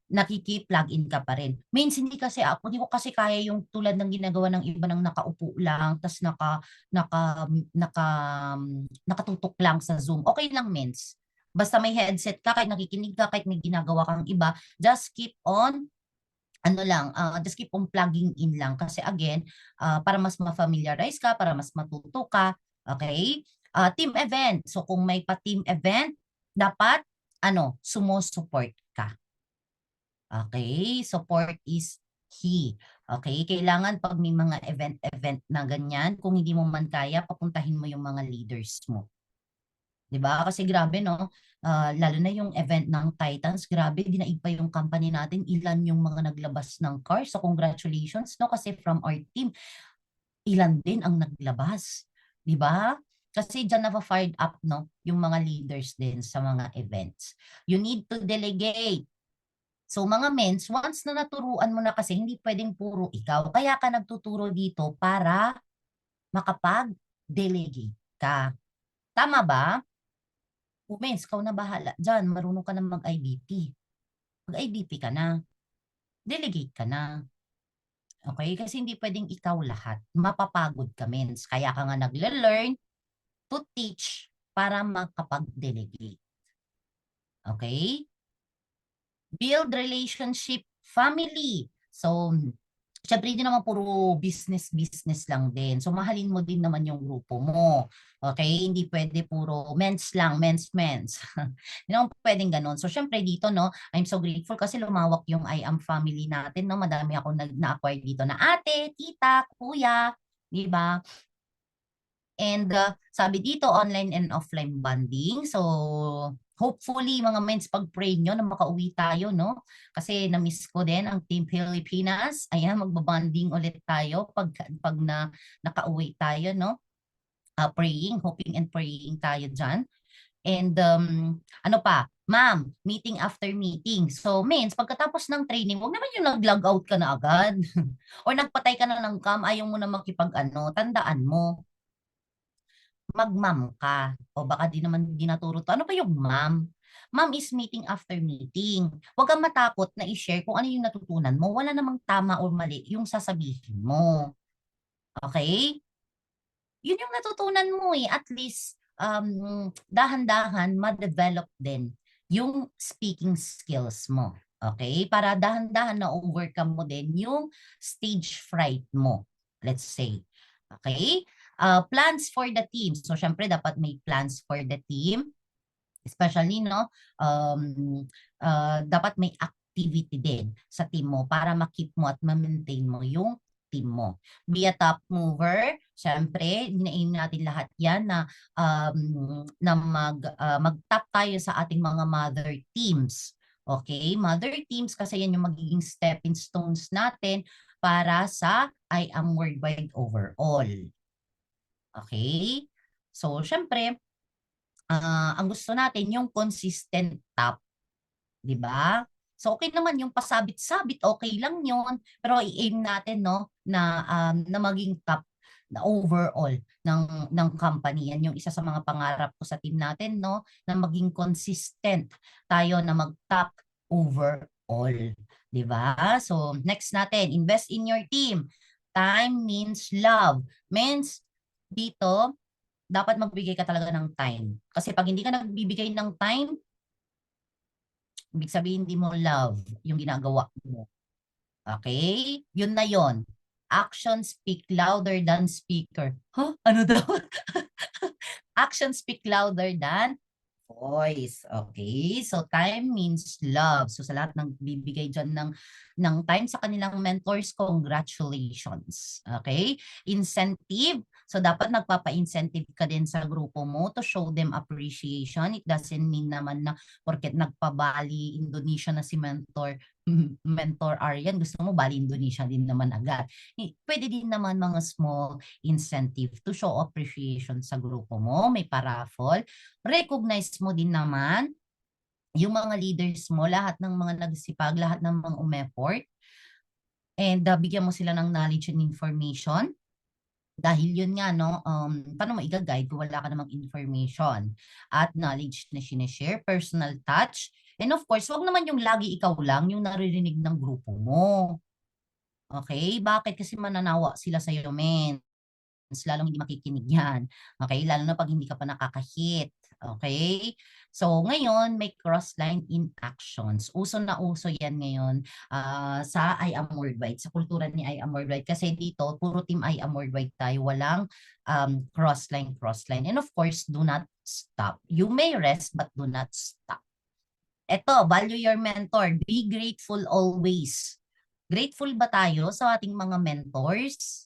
[SPEAKER 1] nakiki-plug in ka pa rin. Means hindi kasi ako, hindi ko kasi kaya yung tulad ng ginagawa ng iba ng nakaupo lang, tas naka, nakatutok lang sa Zoom. Okay lang, means. Basta may headset ka, kahit nakikinig ka, kahit may ginagawa kang iba, just keep on just keep on plugging in lang. Kasi again, para mas ma-familiarize ka, para mas matuto ka. Okay? Team event. So kung may pa-team event, dapat sumusupport ka. Okay? Support is key. Okay? Kailangan pag may mga event na ganyan, kung hindi mo man kaya, papuntahin mo yung mga leaders mo. 'Di ba? Kasi grabe, no? Lalo na yung event ng Titans, grabe, dinaig pa yung company natin. Ilan yung mga naglabas ng cars. So congratulations, no? Kasi from our team, ilan din ang naglabas. 'Di ba? Kasi dyan na-fired up, no? Yung mga leaders din sa mga events. You need to delegate. So mga mens, once na naturuan mo na kasi, hindi pwedeng puro ikaw. Kaya ka nagtuturo dito para makapag-delegate ka. Tama ba? Mens, ikaw na bahala dyan. Marunong ka na mag-IBP. Mag-IBP ka na. Delegate ka na. Okay? Kasi hindi pwedeng ikaw lahat. Mapapagod ka, mens. Kaya ka nga nagle-learn to teach para makapag-delegate. Okay? Build relationship family. So, syempre hindi naman puro business lang din. So, mahalin mo din naman yung grupo mo. Okay? Hindi pwede puro mens lang, mens. Hindi naman pwedeng ganun. So, syempre dito, no, I'm so grateful kasi lumawak yung I am family natin, no. Madami ako na-acquire dito na ate, tita, kuya, di ba? And sabi dito, online and offline bonding. So, hopefully, mga mens, pag-pray nyo na makauwi tayo, no? Kasi na-miss ko din ang Team Pilipinas. Ayan, magbabanding ulit tayo pag nakauwi tayo, no? Praying, hoping and praying tayo dyan. And ano pa, ma'am, meeting after meeting. So, means, pagkatapos ng training, huwag naman yung nag-log out ka na agad. Or nagpatay ka na ng cam, ayaw mo na makipag-ano, tandaan mo mag-ma'am ka. O baka di naman dinaturo to. Ano ba yung ma'am? Ma'am is meeting after meeting. Huwag kang matakot na i-share kung ano yung natutunan mo. Wala namang tama o mali yung sasabihin mo. Okay? Yun yung natutunan mo eh. At least, dahan-dahan ma-develop din yung speaking skills mo. Okay? Para dahan-dahan na overcome mo din yung stage fright mo. Let's say. Okay? Plans for the team. So, syempre, dapat may plans for the team. Especially, no, dapat may activity din sa team mo para ma-keep mo at ma-maintain mo yung team mo. Be a top mover. Syempre, hinain natin lahat yan na mag-top tayo sa ating mga mother teams. Okay? Mother teams kasi yan yung magiging stepping stones natin para sa I am worldwide overall. Okay? So, syempre, ang gusto natin yung consistent top, di ba? So, okay naman yung pasabit-sabit, okay lang yun. Pero i-aim natin, no, na maging top na overall ng company. Yan yung isa sa mga pangarap ko sa team natin, no, na maging consistent tayo na mag-top overall. Di ba? So, next natin, invest in your team. Time means love. Means, dito, dapat magbigay ka talaga ng time. Kasi pag hindi ka nagbibigay ng time, ibig sabihin hindi mo love yung ginagawa mo. Okay? Yun na yun. Actions speak louder than speaker. Huh? Ano daw? Actions speak louder than voice. Okay? So, time means love. So, sa lahat ng bibigay dyan ng time sa kanilang mentors, congratulations. Okay? Incentive. So, dapat nagpapa-incentive ka din sa grupo mo to show them appreciation. It doesn't mean naman na porket nagpabali Indonesia na si mentor Aryan, gusto mo bali Indonesia din naman agad. Pwede din naman mga small incentive to show appreciation sa grupo mo. May paraffol. Recognize mo din naman yung mga leaders mo, lahat ng mga nagsipag, lahat ng mga umeffort. And bigyan mo sila ng knowledge and information. Dahil yun nga, no, paano mo i-guide kung wala ka namang information at knowledge na sinishare, personal touch. And of course, wag naman yung lagi ikaw lang yung naririnig ng grupo mo. Okay? Bakit? Kasi mananawa sila sa'yo, men. Lalong hindi makikinig yan. Okay? Lalo na pag hindi ka pa nakakahit. Okay? So, ngayon, may cross-line in actions. Uso na uso yan ngayon sa I Am Worldwide, sa kultura ni I Am Worldwide. Kasi dito, puro team I Am Worldwide tayo. Walang cross-line. And of course, do not stop. You may rest, but do not stop. Ito, value your mentor. Be grateful always. Grateful ba tayo sa ating mga mentors?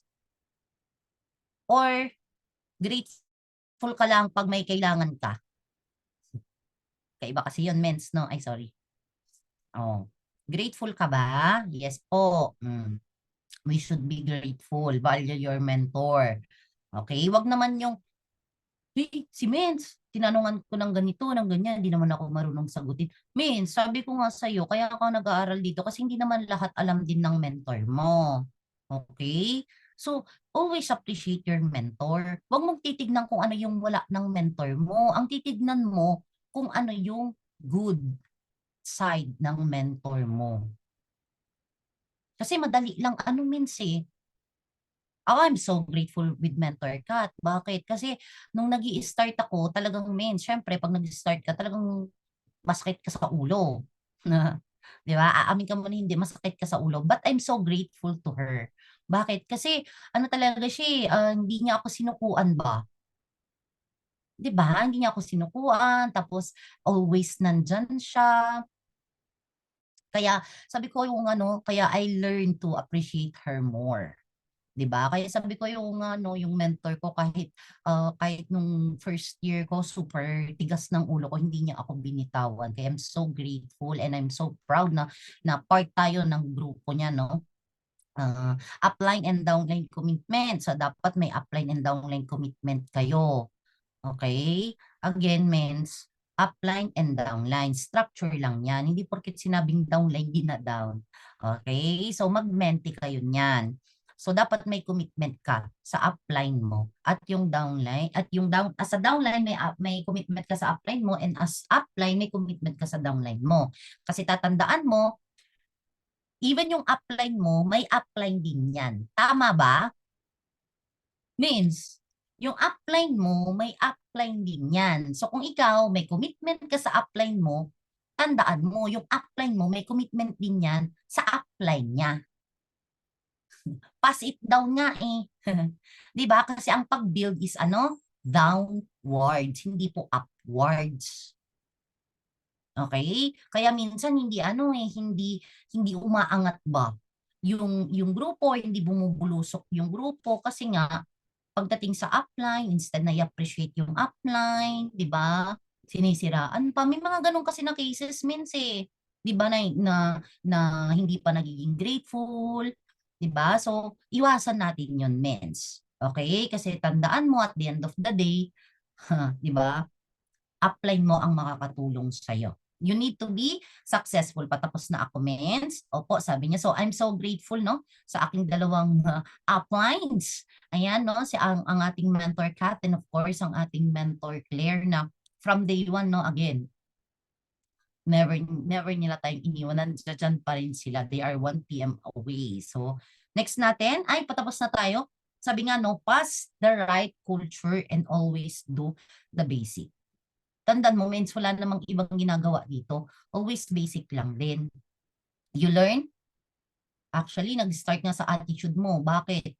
[SPEAKER 1] Or grateful ka lang pag may kailangan ka? Kaiba kasi yun, mens, no? Ay, sorry. Oh. Grateful ka ba? Yes po. We should be grateful. Value your mentor. Okay? Wag naman yung, hey, si Mens, tinanungan ko ng ganito, ng ganyan, hindi naman ako marunong sagutin. Mens, sabi ko nga sa'yo, kaya ako nag-aaral dito kasi hindi naman lahat alam din ng mentor mo. Okay? So, always appreciate your mentor. Huwag mong titignan kung ano yung wala ng mentor mo. Ang titignan mo kung ano yung good side ng mentor mo. Kasi madali lang ano means eh. I'm so grateful with Mentor Kat. Bakit? Kasi nung nag-i-start ako, talagang syempre pag nag-start ka, talagang masakit ka sa ulo. Na, 'di ba? Aamin ka muna hindi masakit ka sa ulo. But I'm so grateful to her. Bakit? Kasi ano talaga siya, hindi niya ako sinukuan ba? 'Di ba? Hindi niya ako sinukuan, tapos always nandyan siya. Kaya sabi ko yung kaya I learned to appreciate her more. 'Di ba? Kaya sabi ko yung yung mentor ko kahit nung first year ko super tigas ng ulo ko, hindi niya ako binitawan. Kaya I'm so grateful and I'm so proud na part tayo ng grupo niya, no? Upline and downline commitment. So dapat may upline and downline commitment kayo. Okay? Again, means upline and downline. Structure lang yan. Hindi porket sinabing downline, di na down. Okay? So, mag-menti kayo niyan. So, dapat may commitment ka sa upline mo at yung downline. At yung as a downline, may commitment ka sa upline mo, and as upline, may commitment ka sa downline mo. Kasi tatandaan mo, even yung upline mo, may upline din yan. Tama ba? Means, yung upline mo, may upline din yan. So kung ikaw, may commitment ka sa upline mo, tandaan mo, yung upline mo, may commitment din yan sa upline niya. Pass it down nga eh. 'Di ba? Kasi ang pag-build is downwards, hindi po upwards. Okay? Kaya minsan hindi umaangat ba yung grupo, hindi bumubulusok yung grupo kasi nga pagdating sa upline, instead na i-appreciate yung upline, 'di ba? Sinisiraan pa. May mga ganun kasi na cases means eh. 'Di ba na hindi pa nagiging grateful, 'di ba? So, iwasan natin 'yon, mens. Okay? Kasi tandaan mo at the end of the day, 'di ba? Upline mo ang makakatulong sa iyo. You need to be successful. Patapos na ako, mens. Opo, sabi niya. So, I'm so grateful, no, sa aking dalawang uplines. Ayan, no, ang ating mentor, Kat, and of course, ang ating mentor, Claire, na from day one, no, again, never nila tayong iniwanan. Diyan pa rin sila. They are 1 p.m. away. So, next natin, ay, patapos na tayo. Sabi nga, no, pass the right culture and always do the basic. Tandaan mo, mens, wala namang ibang ginagawa dito. Always basic lang din. You learn? Actually, nag-start nga sa attitude mo. Bakit?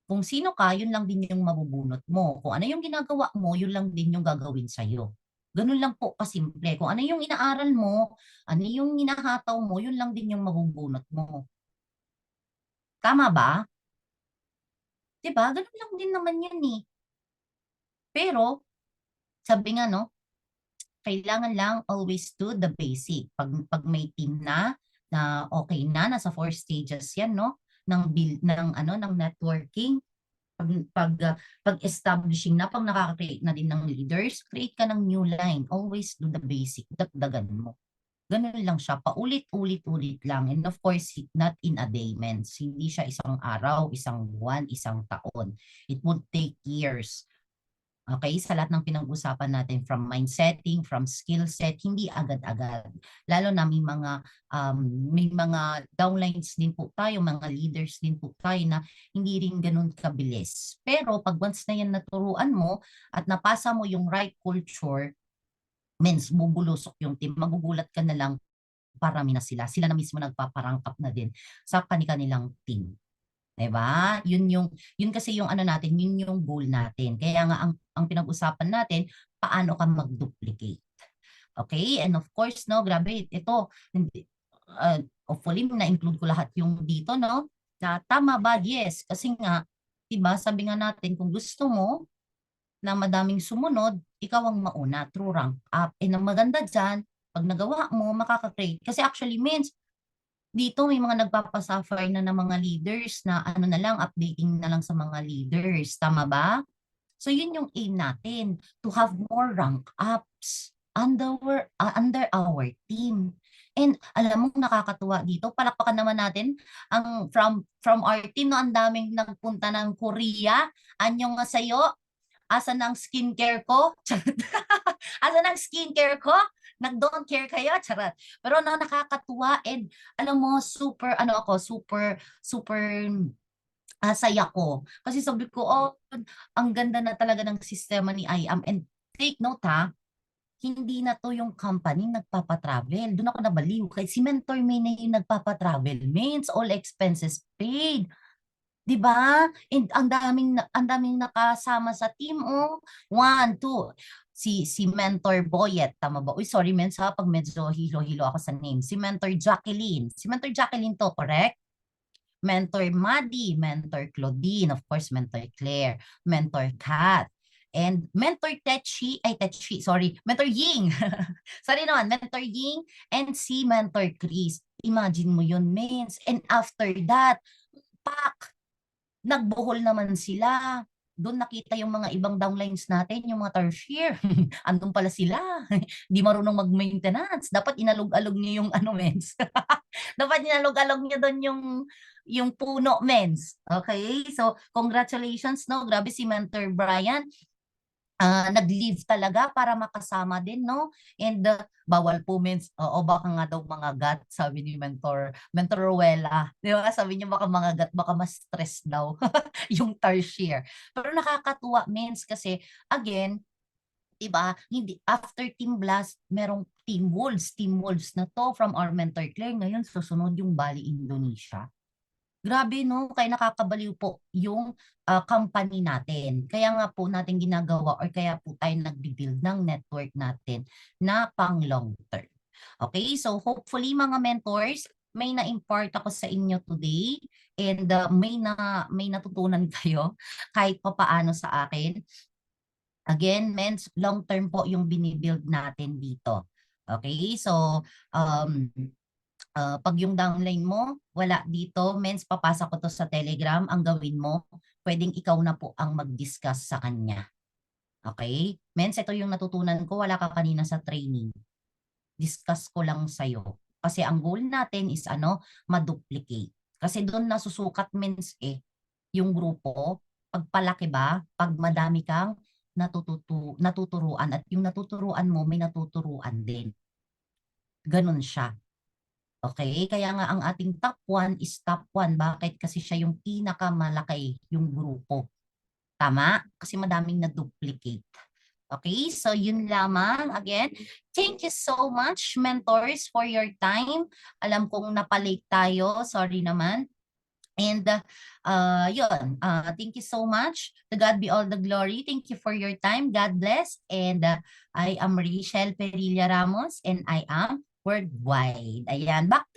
[SPEAKER 1] Kung sino ka, yun lang din yung mabubunot mo. Kung ano yung ginagawa mo, yun lang din yung gagawin sa'yo. Ganun lang po kasimple. Kung ano yung inaaral mo, ano yung hinahataw mo, yun lang din yung mabubunot mo. Tama ba? Diba? Ganun lang din naman yun eh. Pero, sabi nga no, kailangan lang always do the basic. Pag may team na okay na, nasa 4 stages yan, no? Ng networking, pag establishing na, pag nakaka-create na din ng leaders, create ka ng new line. Always do the basic. Dagdagan mo. Ganun lang siya. Paulit-ulit-ulit lang. And of course, not in a day, mens. Hindi siya isang araw, isang buwan, isang taon. It would take years. Okay, sa lahat ng pinag-usapan natin, from mindsetting, from skill set, hindi agad-agad. Lalo na may mga downlines din po tayo, mga leaders din po tayo na hindi rin ganun kabilis. Pero pag once na yan naturuan mo at napasa mo yung right culture, means bubulusok yung team, magugulat ka na lang, parami na sila. Sila na mismo nagpaparangkap na din sa kanilang team. 'Di ba? Yun kasi yung natin, yun yung goal natin. Kaya nga ang pinag-usapan natin, paano ka mag-duplicate. Okay? And of course, no, grabe, ito, hopefully na-include ko lahat yung dito, no? Na tama ba? Yes. Kasi nga, 'di ba, sabi nga natin, kung gusto mo na madaming sumunod, ikaw ang mauna through rank up. And ang maganda dyan, pag nagawa mo, makaka-create. Kasi actually means, dito may mga nagpapasuffer na ng mga leaders na na lang, updating na lang sa mga leaders. Tama ba? So yun yung aim natin, to have more rank ups. under our team. And alam mo, nakakatuwa dito, palakpakan naman natin ang from our team, no, ang daming nagpunta ng Korea. Anyong nga sa'yo, asan ang skincare ko? Charot. Asan ang skincare ko? Nag-don't care kayo? Charot. Pero no, nakakatuwa and alam mo, super, ano ako, super saya ko. Kasi sabi ko, oh, ang ganda na talaga ng sistema ni IAM. And take note ha, hindi na to yung company nagpapatravel. Doon ako nabaliw. Kasi si Mentor May na yung nagpapatravel. Means all expenses paid. 'Di ba? And ang daming nakasama sa team, oh. One, two. Si Mentor Boyet, tama ba? Uy, sorry men ha, pag medyo hilo-hilo ako sa name. Si Mentor Jacqueline. Si Mentor Jacqueline to, correct? Mentor Maddie, Mentor Claudine, of course, Mentor Claire, Mentor Kat, and Mentor sorry, Mentor Ying. Sorry naman, Mentor Ying and si Mentor Chris. Imagine mo yun, mens. And after that, pak, nagbuhol naman sila. Doon nakita yung mga ibang downlines natin, yung mga tertiary. Andun pala sila. Di marunong mag-maintenance. Dapat inalog-alog niyo yung ano, mens. Dapat inalog-alog niyo doon yung puno, mens. Okay? So, congratulations, no? Grabe si Mentor Brian. Nag-leave talaga para makasama din, no? And bawal po, mens. Oo, baka nga daw mga gat, sabi ni Mentor Rowella. Di ba? Sabi niya baka mga gat, baka mas stress daw yung tertiary. Pero nakakatuwa, mens, kasi again, diba, hindi, after Team Blast, merong Team Wolves na to from our Mentor Claire. Ngayon, susunod yung Bali Indonesia. Grabe, no? Kaya nakakabaliw po yung company natin. Kaya nga po natin ginagawa or kaya po tayo nagbi-build ng network natin na pang long term. Okay, so hopefully mga mentors, may na-impart ako sa inyo today and may natutunan kayo kahit pa paano sa akin. Again, mens, long term po yung binibuild natin dito. Okay, so pag yung downline mo, wala dito, mens, papasa ko to sa Telegram, ang gawin mo, pwedeng ikaw na po ang mag-discuss sa kanya. Okay? Mens, ito yung natutunan ko, wala ka kanina sa training. Discuss ko lang sa'yo. Kasi ang goal natin is ma-duplicate. Kasi doon nasusukat, mens, yung grupo, pagpalaki ba, pag madami kang natuturuan at yung natuturuan mo, may natuturuan din. Ganun siya. Okay, kaya nga ang ating top 1 is top 1. Bakit? Kasi siya yung pinakamalaki yung grupo. Tama? Kasi madaming na-duplicate. Okay, so yun lamang. Again, thank you so much, mentors, for your time. Alam kong napalate tayo. Sorry naman. And yun, thank you so much. To God be all the glory. Thank you for your time. God bless. And I am Rachel Perilla Ramos and I am Worldwide. Ayan, back to